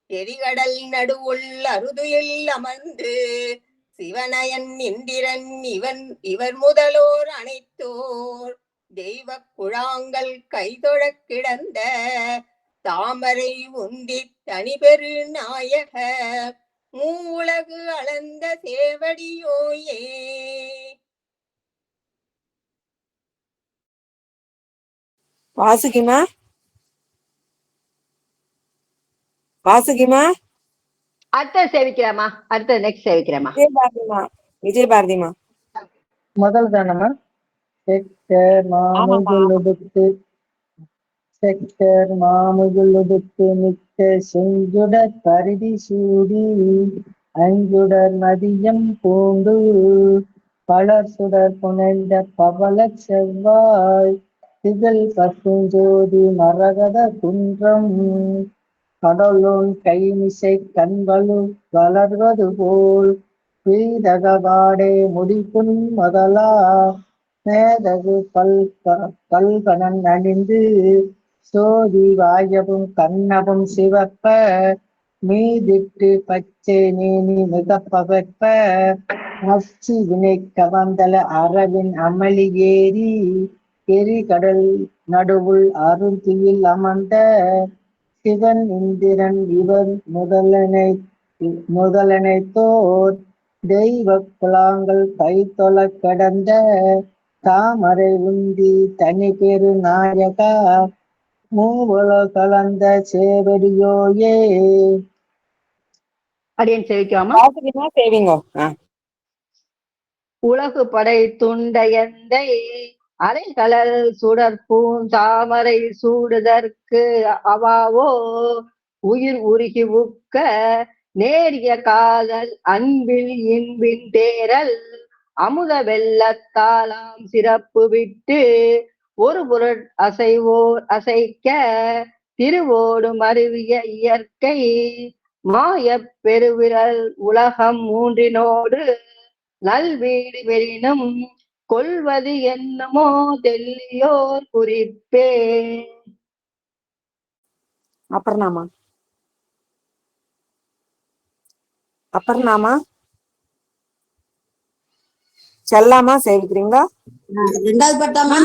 எரிகடல் நடுவுள் அருதுயில் அமர்ந்து சிவனயன் இந்திரன் இவர் முதலோர் அனைத்தோர் தெய்வ குழாங்கள் கைதொழக் கிடந்த தாமரை உந்தி தனிபெரு நாயக மூவுலகு அளந்த சேவடியோயே. வாசுகிமா அடுத்த சேவிக்கிறேம்மா. அடுத்த நெக்ஸ்ட் சேவிக்கிறேம்மா. விஜயபாரதிமா முதல் தானம்மா. செக்கர் மாமுகுலுடுத்து மிக்க செஞ்சுடர் பரிதி சூடி அஞ்சுடர் மதியம் பூண்டு பலர் சுடர் புனைந்த பவள செவ்வாய் திகழ் பசுஞ்சோதி மரகத குன்றம் கடலோன் கைமிசை கண்வலு வளர்வது போல் பீதகவாடே முடிப்புன் முதலா மேதகு பல்கணன் அணிந்து சோதி வாயவும் கண்ணவும் சிவப்ப மீதிட்டு பச்சை நீனி மிகப்பவற்ப நச்சு வினை கவந்தல அரவின் அமளி ஏறி எரிகடல் நடுவுள் அருந்தியில் அமர்ந்த சிவன் இந்திரன் இவர் முதலனைத்தோர் தெய்வ குலாங்கள் கைத்தொழ கடந்த தாமரை உந்தி தனி பெரு நாயகா மூவல கலந்த சேவடியோயே. அடியன் சேவிக்காமா. சேவிங்கோ. உலகு படை துண்டையந்தை அரைகலல் சுடற்பூன் தாமரை சூடுதற்கு அவாவோ உயிர் உருகி உக்க நேரிய காதல் அன்பில் இன்பின் தேரல் அமுத வெள்ளத்தாலாம் சிறப்பு விட்டு ஒரு பொருள் அசைவோர் அசைக்க திருவோடும் அருவிய இயற்கை மாய பெருவிரல் உலகம் மூன்றினோடு நல்வீடு பெறினும் கொள்வது என்னமோ தெல்லியோர் குறிப்பே. அப்பர்ணாமா செல்லாமா சேவிக்கிறீங்களா? ரெண்டாவது பட்டாமா.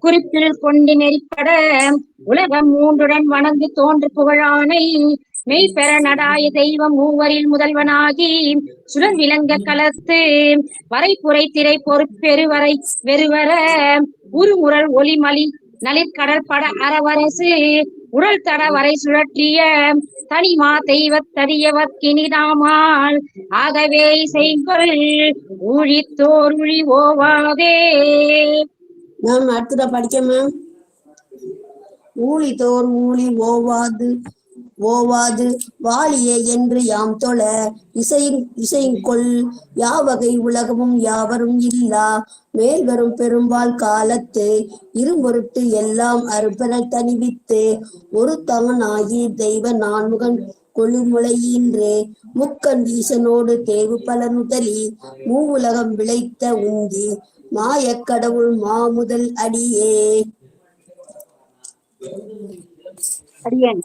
குறிப்பில் கொண்டு நெறிப்பட உலகம் மூன்றுடன் வணங்கு தோன்று புகழானை மெய்பெற நடாய தெய்வம் மூவரில் முதல்வனாகி சுடர் விளங்க கலத்து வரைப்புரை திரை பொறுப்பெருவரை வெறுவர உருமுரல் ஒளிமலி நளிர்கடற்பட அறவரசு உடல் தட வரை சுழற்றிய தனிமா தெய்வத்தறியவர்க்கினிதாமால் ஆகவே செய்கொள் ஊழித்தோர் உழி ஓவாதே. மேம் அடுத்ததா படிக்க மேம். ஊழித்தோர் ஊழி ஓவாது வாழியே என்று யாம் தொழ இசையுங்கொள் யாவகை உலகமும் யாவரும் இல்லா மேல்வரும் பெரும்பால் காலத்து இரும்பொருட்டு எல்லாம் அறுப்பன தணிவித்து ஒரு தமனாகி தெய்வ நான்முகன் கொழுமுளையின்றே முக்கண் ஈசனோடு தேவு பல நுதலி மூவுலகம் விளைத்த உந்தி மாயக் கடவுள் மாமுதல் அடியே. அடியன்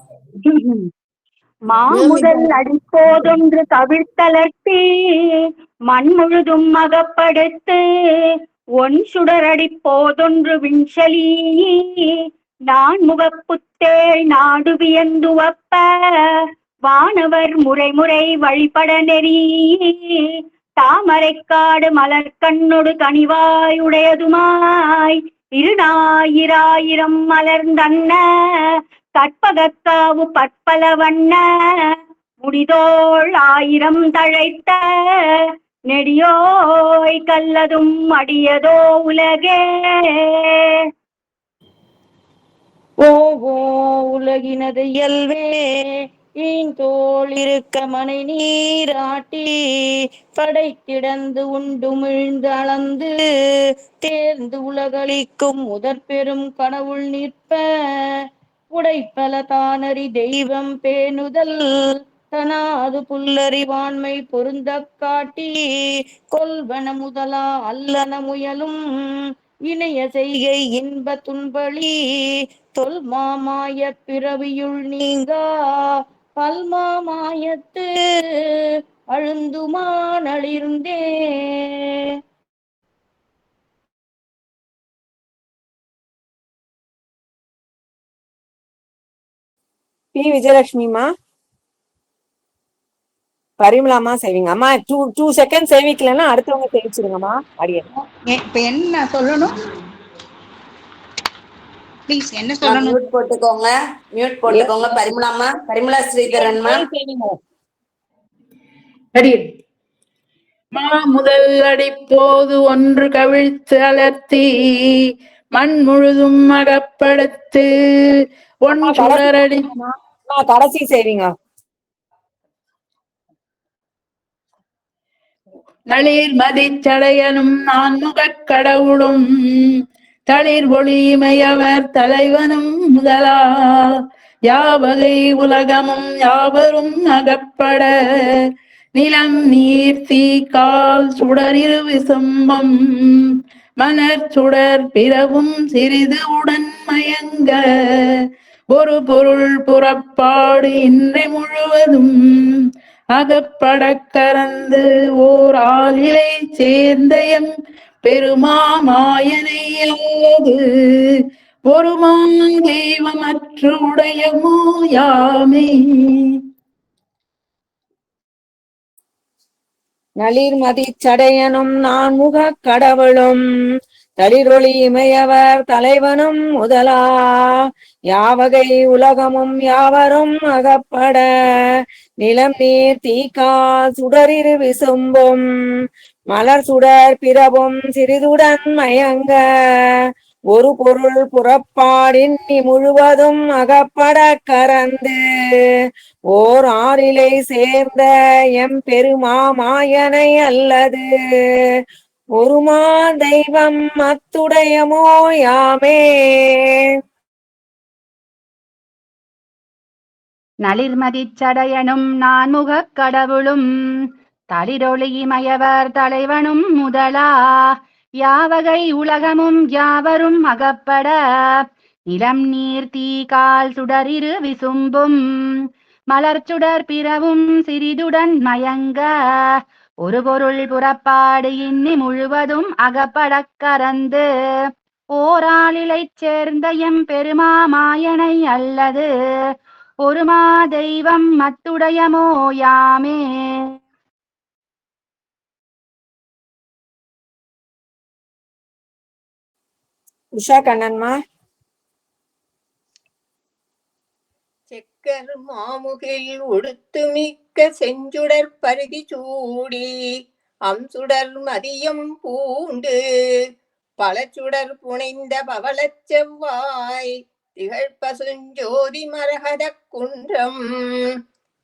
மாமுதல் அடிப்போதொன்று தவிர்த்தலட்டி மண் முழுதும் அகப்படுத்து ஒன் சுடரடிப்போதொன்று விண்சலி நான் முகப்புத்தேள் நாடு வியந்துவப்ப வானவர் முறை முறை வழிபட நெறி தாமரைக்காடு மலர்கண்ணொடு கனிவாயுடையதுமாய் இருநாயிராயிரம் மலர்ந்தன்ன கற்பகக்காவு பற்பல வண்ண முடிதோள் ஆயிரம் தழைத்த நெடியோய் கல்லதும் அடியதோ உலகே. ஓவோ உலகினது இயல்வே ஈந்தோள் இருக்க மனை நீராட்டி படை கிடந்து உண்டுமிழ்ந்து அளந்து தேர்ந்து உலகளிக்கும் முதற் பெரும் கடவுள் நிற்ப உடைப்பல தானறி தெய்வம் பேணுதல் தனாது புல்லறிவாண்மை பொருந்த காட்டி கொல்வன முதலா அல்லன முயலும் இணைய செய்கை இன்ப துன்பளி தொல்மாமாய பிறவியுள் நீங்கா பல்மாமாயத்து அழுந்துமானளிர்ந்தே. பி விஜயலட்சுமிமா, பரிமளாமா செய்வீங்க. அம்மா 2 செகண்ட் சேவிக்கலன்னா அடுத்தவங்க சேவிச்சிருங்கம்மா. அடியே இப்ப என்ன சொல்லணும் ப்ளீஸ், என்ன சொல்லணும்? மியூட் போட்டுக்கோங்க, மியூட் போட்டுக்கோங்க. பரிமளாமா, பரிமளா ஸ்ரீதரன்மா அடியே மா முதல் அடிப்போது ஒன்று கவிழ்த்து அலர்த்தி மண் முழுதும் அகப்படுத்து ஒன் சுடரடி கடைசி செய்வீங்க. நளிர் மதிச்சடையனும் நான்முகக் கடவுளும் தளிர் ஒளிமையவர் தலைவனும் முதலா யாவகை உலகமும் யாவரும் அகப்பட நிலம் நீர் தீ கால் சுடரிரு விசும்பம் மலர் சுடர் பிறவும் சிறிது உடன் மயங்க ஒரு பொருள் புறப்பாடு இன்றை முழுவதும் அகப்பட கறந்து ஓர் ஆளிலை சேர்ந்தயம் பெருமாமாயனை அல்லது ஒருமான் தெய்வமற்று உடையமோ யாமே. நளிர் மதிச்சடையனும் நான்முக கடவுளும் தளிரொளி இமையவர் தலைவனும் முதலா யாவகை உலகமும் யாவரும் அகப்பட நிலம் நீர் தீக்கா சுடரிரு விசும்பும் மலர் சுடர் பிறவும் சிறிதுடன் மயங்க ஒரு பொருள் புறப்பாடின் முழுவதும் அகப்பட கறந்து ஓர் ஆறிலை சேர்ந்த எம் பெருமாமாயனை அல்லது ஒருமா தெய்வம் அத்துடையமோ யாமே. நளிர்மதிச்சடையனும் நான்முகக் கடவுளும் தளிரொளிமயவர் தலைவனும் முதலா யாவகை உலகமும் யாவரும் அகப்பட நிலம் நீர் தீ கால் சுடரிரு விசும்பும் மலர் சுடர் பிறவும் சிறிதுடன் மயங்க ஒரு பொருள் புறப்பாடு இன்னி முழுவதும் அகப்பட கறந்து ஓராளிலைச் சேர்ந்த எம் பெருமாமாயனை அல்லது ஒருமா தெய்வம் மத்துடையமோ யாமே. உஷா கண்ணன்மா. செக்கர் மாமுகில் உடுத்து மிக்க செஞ்சுடர் பருதி சூடி அம்சுடர் மதியம் பூண்டு பலச்சுடர் புனைந்த பவளச் செவ்வாய் திகழ் பசுஞ்சோதி மரகத குன்றம்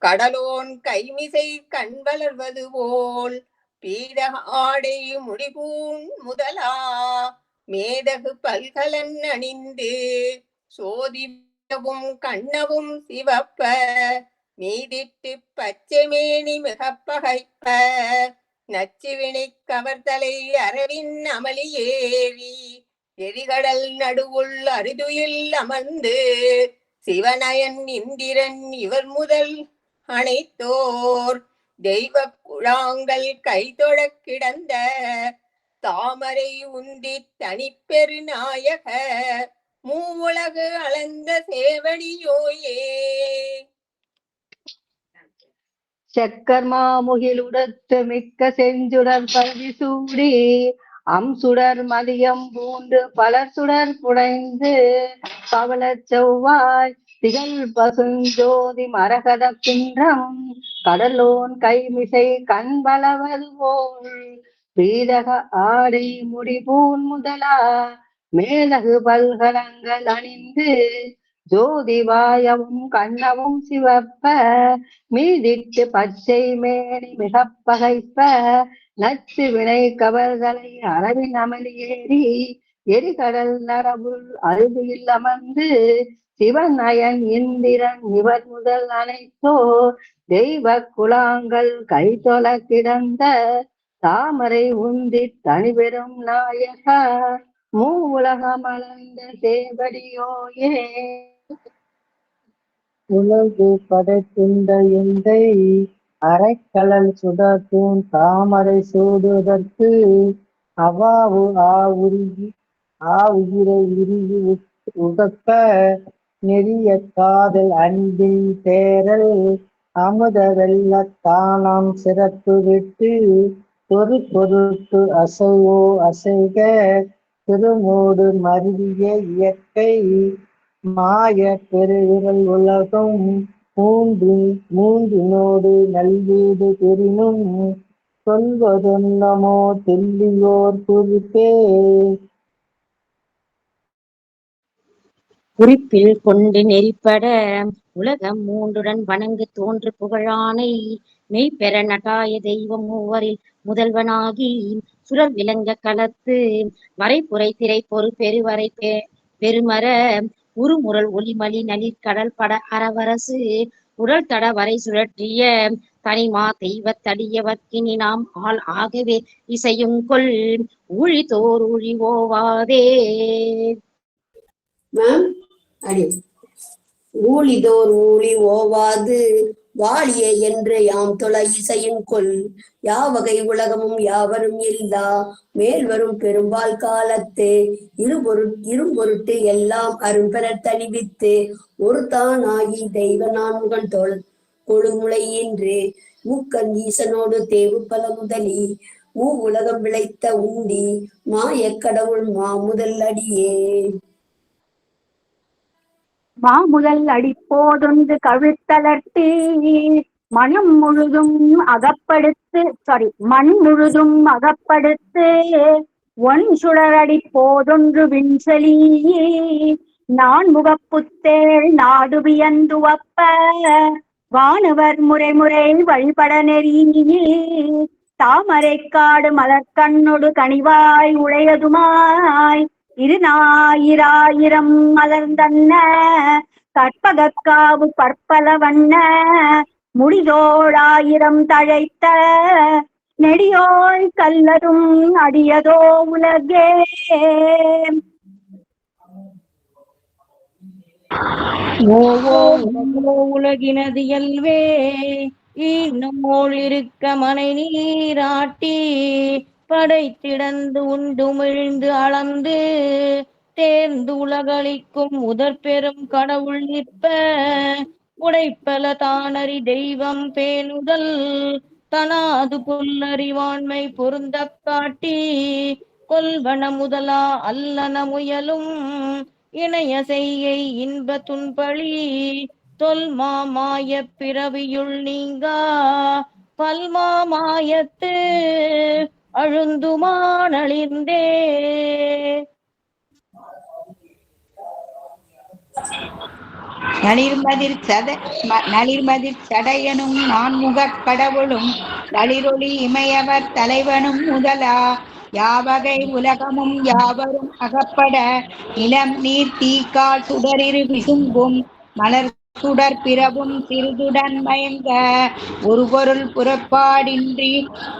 கடலோன் கைமிசை கண் வளர்வது போல் பீட ஆடை முடிபூன் முதலா மேதகு பல்கலன் அணிந்து சோதிவும் கண்ணவும் சிவப்ப நீதிட்டு பச்சைமேனி மிகப்பகைப்ப நச்சுவினை கவர்தலை அரவின் அமளி ஏறி எரிகடல் நடுவுள் அரிதுயில் அமர்ந்து சிவனயன் இந்திரன் இவர் முதல் அனைத்தோர் தெய்வ குழாங்கள் கைதொழ கிடந்த தாமரை உந்தி தனிப்பெரு நாயக மூவுலகு அளந்த சேவடியோயே. செக்கர்மா முகிலுடத்து மிக்க செஞ்சுடர் பரவி சூடி சுடர் மதியம் பூண்டு பலர் சுடர் புடைந்து பவள செவ்வாய் திகழ் பசுஞ்சோதி மரகத குன்றம் கடலோன் கைமிசை கண்பலவது போல் பீதக ஆடை முடிபூன் முதலா மேலகு பல்கலங்கள் அணிந்து ஜோதிவாயவும் கண்ணவும் சிவப்ப மீதிட்டு பச்சை மேனி மிக பகைப்ப நச்சு வினை கவர்களை அளவின் அமளியேறி எரிகடல் நரபுள் அருவியில் அமர்ந்து சிவன் அயன் இந்திரன் இவர் முதல் அனைத்தோர் தெய்வ குலாங்கள் கைதொல கிடந்த தாமரை உந்தி தனிபெரும் நாயக மூவுலகம் அளந்த சேவடியோயே. உலகு படைக்கின்ற எந்தை அரைக்கலல் சுடர்த்தூன் தாமரை சூடுவதற்கு அவாவு உயிரை உருகி உகக்க நெறிய காதல் அன்பின் தேரல் அமுத வெள்ளத்தானாம் சிறப்பு விட்டு ஒரு பொருட்டு அசைவோ அசைக திருமூடு மருவிய இயற்கை மாய பெருவிரல் உலகம் மூன்றினோடு நல்வீடு பெறினும் சொல்வதொன்னமோ தெல்லியோர் குறிப்பே. குறிப்பில் கொண்டு நெறிப்பட உலகம் மூன்றுடன் வணங்கு தோன்று புகழானை மெய்பெற நடாய தெய்வம் மூவரில் முதல்வனாகி சுரர் விளங்க களத்து வரைப்புரை திரை பொறு பெருவரை பெருமர உருமுரல் ஒளிமலி நளிர் கடல் பட அறவரசு உடல் தட வரை சுழற்றிய தனிமா தெய்வத்தடியவர்க்கினி நாம் ஆள் ஆகவே இசையுங்கொள் ஊழி தோர் ஊழி ஓவாதே. ஊழிதோர் ஊழி ஓவாது வாழிய என்று யாம் தொலை இசையும் கொள் யாவகை உலகமும் யாவரும் இல்லா மேல்வரும் பெரும்பால் காலத்து இரும்பொருட்டு எல்லாம் அரும்பெற தணிவித்து ஒரு தானாகி தெய்வ நான்முகன் தோல் கொழுமுளையின்று மூக்கன் ஈசனோடு தேவு பல முதலி உலகம் விளைத்த உண்டி மாயக் கடவுள் மாமுதல் அடியே. மாமுதல் அடிப்போதொன்று கவிழ்த்தலர்த்தி மண் முழுதும் அகப்படுத்து ஒன் சுடரடி போதொன்று விண்செலி நான் முகப்புத்தேள் நாடு வியந்துவப்ப வானவர் முறை வழிபட நெறியே தாமரை காடு மலர்கண்ணொடு கனிவாய் உளையதுமாய் இருநாயிராயிரம் மலர்ந்தன்ன கற்பகக்காவு பற்பல வண்ண முடிதோழாயிரம் தழைத்த நெடியோள் கல்லரும் அடியதோ உலகே. உலகினது இயல்வே ஈனமோள் இருக்க மனை நீராட்டி படைத்திடந்து உண்டுமிழ்ந்து அளந்து தேர்ந்து உலகளிக்கும் முதற் பெரும் கடவுள் நிற்ப உடைப்பல தானறி தெய்வம் பேணுதல் தனாது புல்லறிவாண்மை பொருந்த காட்டி கொல்வன முதலா அல்லன முயலும் இணைய செய்கை இன்ப துன்பழி தொல்மா மாய பிறவியுள் நீங்கா பல்மா மாயத்து அழுந்துமானழிந்தே. நளிர்மதிர் சடையனும் நான்முகக் கடவுளும் தளிரொளி இமையவர் தலைவனும் முதலா யாவகை உலகமும் யாவரும் அகப்பட நிலம் நீர் தீக்கால் சுடரிரு விசும்பும் மலர் சுடர் பிறவும் சிறிதுடன் மயங்க ஒரு பொருள் புறப்பாடின்றி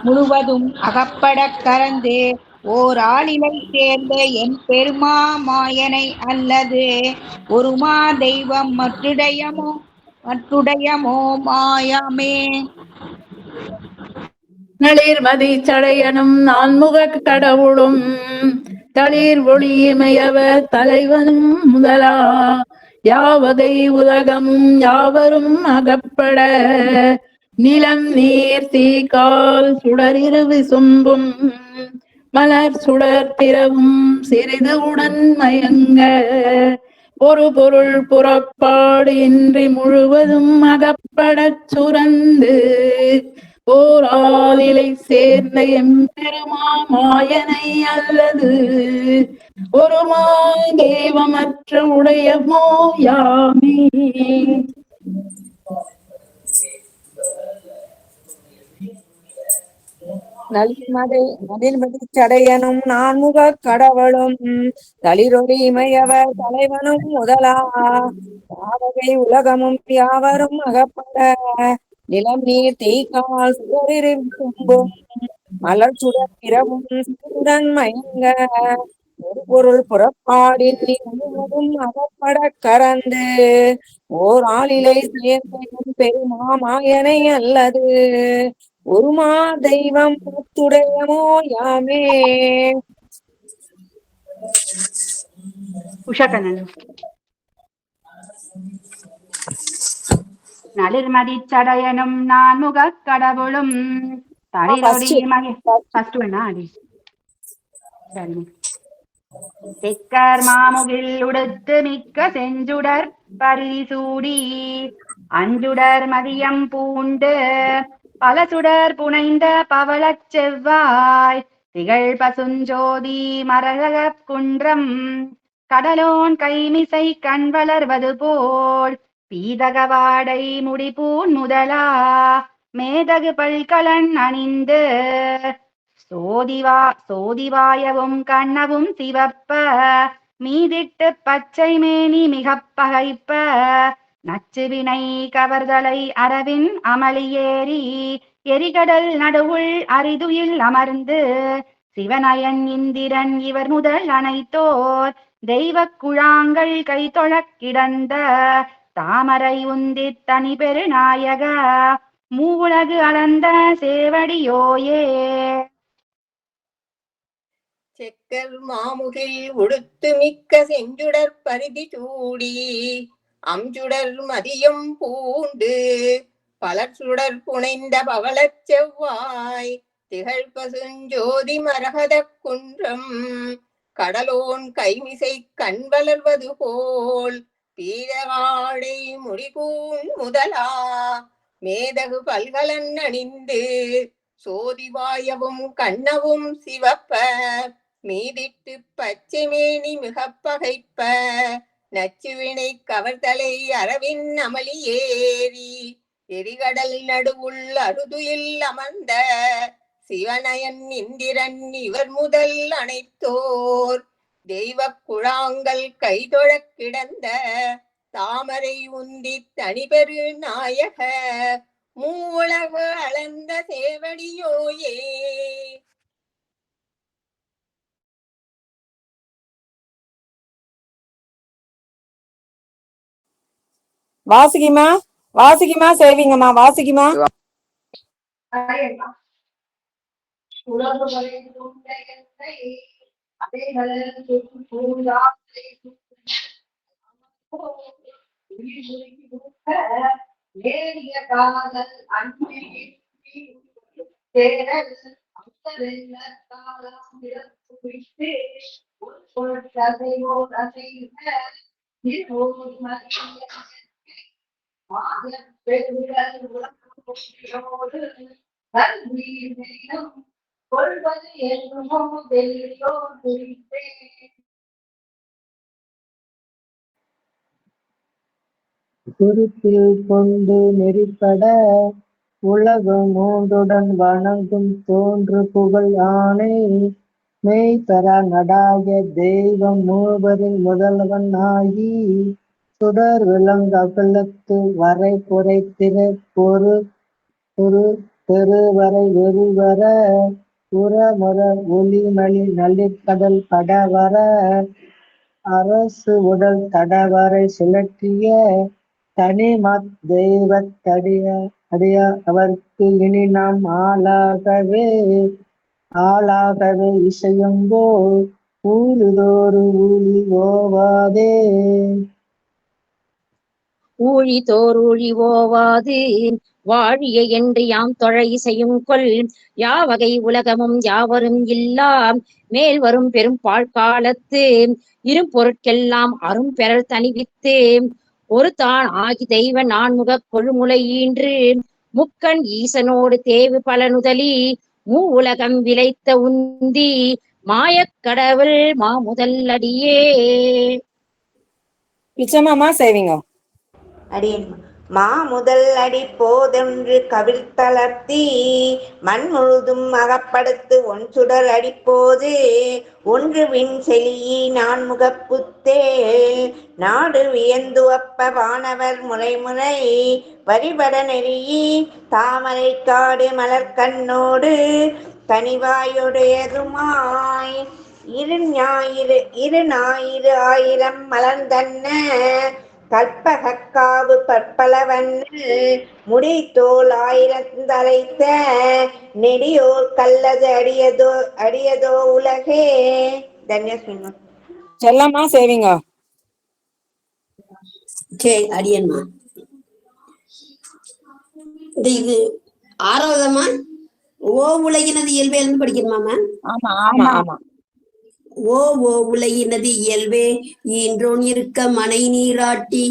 முழுவதும் அகப்பட கறந்து ஓர் ஆளிலை சேர்ந்த என் பெருமா மாயனை அல்லது ஒருமா தெய்வம் மற்றுடையமோ மாயமே. நளிர்மதி சடையனும் நான்முகக் கடவுளும் தளிர் ஒளியிமையவர் தலைவனும் முதலா யாவகை உலகமும் யாவரும் அகப்பட நிலம் நீர் தீக்கால் சுடரிரவு சொம்பும் மலர் சுடர் பிறவும் சிறிது உடன் மயங்க ஒரு பொருள் புறப்பாடு இன்றி முழுவதும் அகப்படச் சுரந்து ஓர் ஆளிலை சேர்ந்த எம்பெருமாயனை அல்லது ஒரு மாய் தெய்வமற்ற உடையமோ யாமே. நளிர்மதி சடையனும் நான்முக கடவுளும் தளிரொலி இமையவர் தலைவனும் முதலா யாவகை உலகமும் யாவரும் அகப்பட நிலம் நீர் தீக்கால் சுடரிரும்பும் மலர் சுடர் பிறவும் சிறுடன் மயங்க ஒரு பொருள் புறப்பாடின் முழுவதும் அகப்பட கறந்து ஓர் ஆளிலை சேர்ந்த பெருமாமாயனை அல்லது ஒருமா தெய்வம் துடையமோ யாமே. உஷாக்கண்ணன். நளிர்மதி சடையனும் நான்முக கடவுளும் தளிரொலி தெக்கர் மாமுகில் உடுத்து மிக்க செஞ்சுடர் பரிசூடி அஞ்சுடர் மதியம் பூண்டு பல சுடர் புனைந்த பவளச் செவ்வாய் திகழ் பசுஞ்சோதி மரகத குன்றம் கடலோன் கைமிசை கண் வளர்வது போல் பீதகவாடை முடிப்பூன் முதலா மேதகு பல்கலன் அணிந்து சோதிவாயவும் கண்ணவும் சிவப்ப மீதிட்டு பச்சை மேனி மிக பகைப்ப நச்சுவினை கவர்தலை அரவின் அமளியேறி எரிகடல் நடுவுள் அரிதுயில் அமர்ந்து சிவனயன் இந்திரன் இவர் முதல் அனைத்தோர் தெய்வ குழாங்கள் கை தொழக் கிடந்த தாமரை உந்தி தனி பெருநாயக மூவுலகு அளந்த சேவடியோயே. செக்கர் மாமுகில் உடுத்து மிக்க செஞ்சுடர் பரிதி சூடி அம்சுடர் மதியம் பூண்டு பலர் சுடர் புனைந்த பவளச் செவ்வாய் திகழ் பசுஞ்சோதி மரகத குன்றம் கடலோன் கைமிசை கண் வளர்வது போல் பீதவாடை முடிபூன் முதலா மேதகு பல்கலன் அணிந்து சோதிவாயவும் கண்ணவும் சிவப்ப மீதிட்டு பச்சை மேனி மிக பகைப்ப நச்சுவினை கவர்தலை அரவின் அமளி ஏறி எரிகடல் நடுவுள் அருதுயில் அமர்ந்த சிவனயன் இந்திரன் இவர் முதல் அனைத்தோர் தெய்வ குழாங்கள் கைதொழக் கிடந்த தாமரை உந்தி தனிபெரு நாயக மூவுலகு அளந்த சேவடியோயே. வாசிக்குமா சேவிங்கம்மா வாசிக்குமா. குறிப்பில் கொண்டு நெறிப்பட உலகம் மூன்றுடன் வணங்கும் தோன்று புகழ் ஆணை மெய் பெற நடாய தெய்வம் மூவரில் முதல்வன் ஆகி சுடர் விலங்ககலத்து வரை புரைத்திர பொரு பெருவரை வெறுவர புறமுற ஒளிமலி நளிர்கடல் படவர அரசு உடல் தடவரை சுழற்றிய தனிமத் தெய்வத்தடிய அவர்க்கு இனி நாம் ஆளாகவே இசையும்போ ஊழிதோறு ஊழி ஓவாதே. ஊழி தோர் ஊழி ஓவாது வாழிய என்று யாம் தொழ இசையும் கொல் யாவகை உலகமும் யாவரும் இல்லா மேல் வரும் பெரும் பாழ்காலத்து இரும் பொருட்கெல்லாம் அரும் பெறல் தணிவித்து ஒரு தான் ஆகி தெய்வ நான்முக கொழுமுலை ஈன்று முக்கண் ஈசனோடு தேவு பலனுதலி மூ உலகம் விளைத்த உந்தி மாயக்கடவுள் மாமுதல் அடியே. பிச்சமாமா சேவிங்க. அடியேன் மா முதல் அடி போதென்று கவிழ்த்தளர்த்தி மண் முழுதும் அகப்படுத்து ஒன் சுடர் அடிப்போது ஒன்று விண் செலியி நான் முகப்புத்தே நாடு வியந்துவப்ப வானவர் முறைமுறை வரிபட நெறியி தாமரை காடு மலர்கண்ணோடு தனிவாயுடையதுமாய் இரு ஞாயிறு ஆயிரம் மலர்ந்தன்ன கற்பகக்காவு பற்பலவன்னு முடித்தோல் ஆயிரந்தரைத்த நெடியோர் கல்லது அடியதோ உலகே. தன்யஸ்மின் செல்லம்மா சேவிங்க. சரி அடியன்மா. இது ஆறாவதம்மா. ஓ உலகினது இயல்பே இருந்து படிக்கணுமாமா? ஆமா ஆமா ஆமா. ஓ உலகினது இயல்பே ஈன்றோன் இருக்க மனை நீராட்டி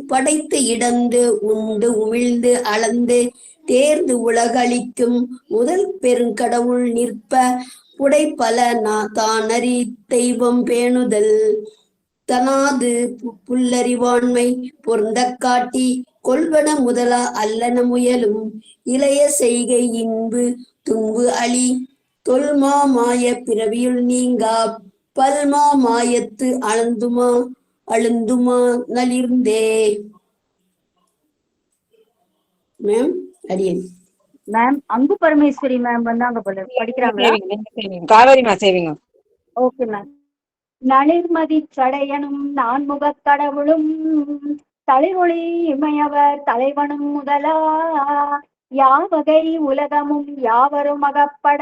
படைத்து இடந்து உண்டு உமிழ்ந்து அளந்து தேர்ந்து உலகளிக்கும் முதல் பெருங்கடவுள் நிற்ப புடைப்பல தானறி தெய்வம் பேணுதல் தனாது புல்லறிவாண்மை பொருந்த காட்டி கொள்வன முதலா அல்லன முயலும் இளைய செய்கை இன்பு துன்பு அழி தொல்மா மாய பிறவியுள் நீங்கா பல்மா மாயத்து அழுந்துமா நலிர்ந்தே. மேம் அடியன். மேம் அன்பு பரமேஸ்வரி மேம் வந்தாங்க போல படிக்கிறாங்களா? காவேரிமா சேவிங்க. Okay ma'am. நளிர்மதி சடையனும் நான்முகக் கடவுளும் தளிரொளி இமையவர் தலைவனும் முதலா யாவகை உலகமும் யாவரும் அகப்பட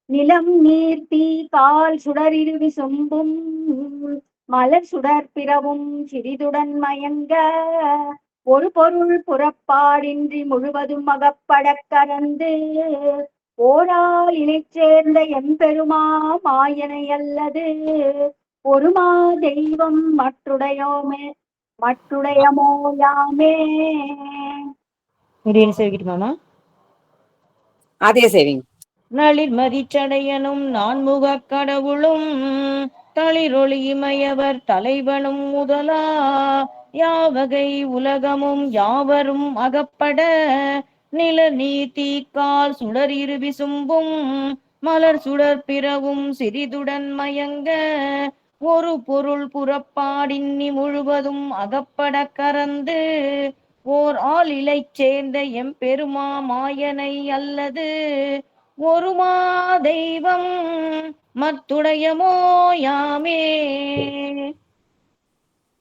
நிலம் நீர் தீ கால் சுடரிருவி சொம்பும் மலர் சுடர் பிறவும் சிறிதுடன் மயங்க ஒரு பொருள் புறப்பாடின்றி முழுவதும் அகப்பட கறந்து ஓரால் இணை சேர்ந்த எம்பெருமா மாயனை அல்லது ஒருமா தெய்வம் மற்றுடையமோயாமே. சேவிக்கிட்டுமாமா? அதே சேவிங்க. நளிர் மதிச்சடையனும் நான்முகக் கடவுளும் தளிரொளி இமையவர் தலைவனும் முதலா யாவகை உலகமும் யாவரும் அகப்பட நில நீத்தி கால் சுடர் இருவி சும்பும் மலர் சுடர் பிறவும் சிறிதுடன் மயங்க ஒரு பொருள் புறப்பாடின்னி முழுவதும் அகப்பட கறந்து ஓர் ஆள் இலை சேர்ந்த எம்பெருமா மாயனை அல்லது ஒருமா தெய்வம் மத்துடையமோயாமே.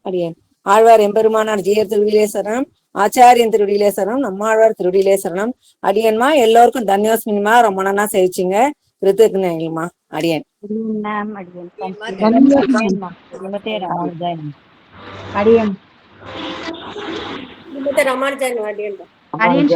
அடியேன் ஆழ்வார் எம்பெருமானார் ஜீயர் திருவிலே சரணம், ஆச்சாரியன் திருவிலே சரணம், நம்மாழ்வார் திருவிலே சரணம். அடியன்மா எல்லோருக்கும் தன்யோஸ்மின்மா. ரொம்ப நாளா சேவிச்சிங்க. ரித்துக்குமா அடியன். அடியன்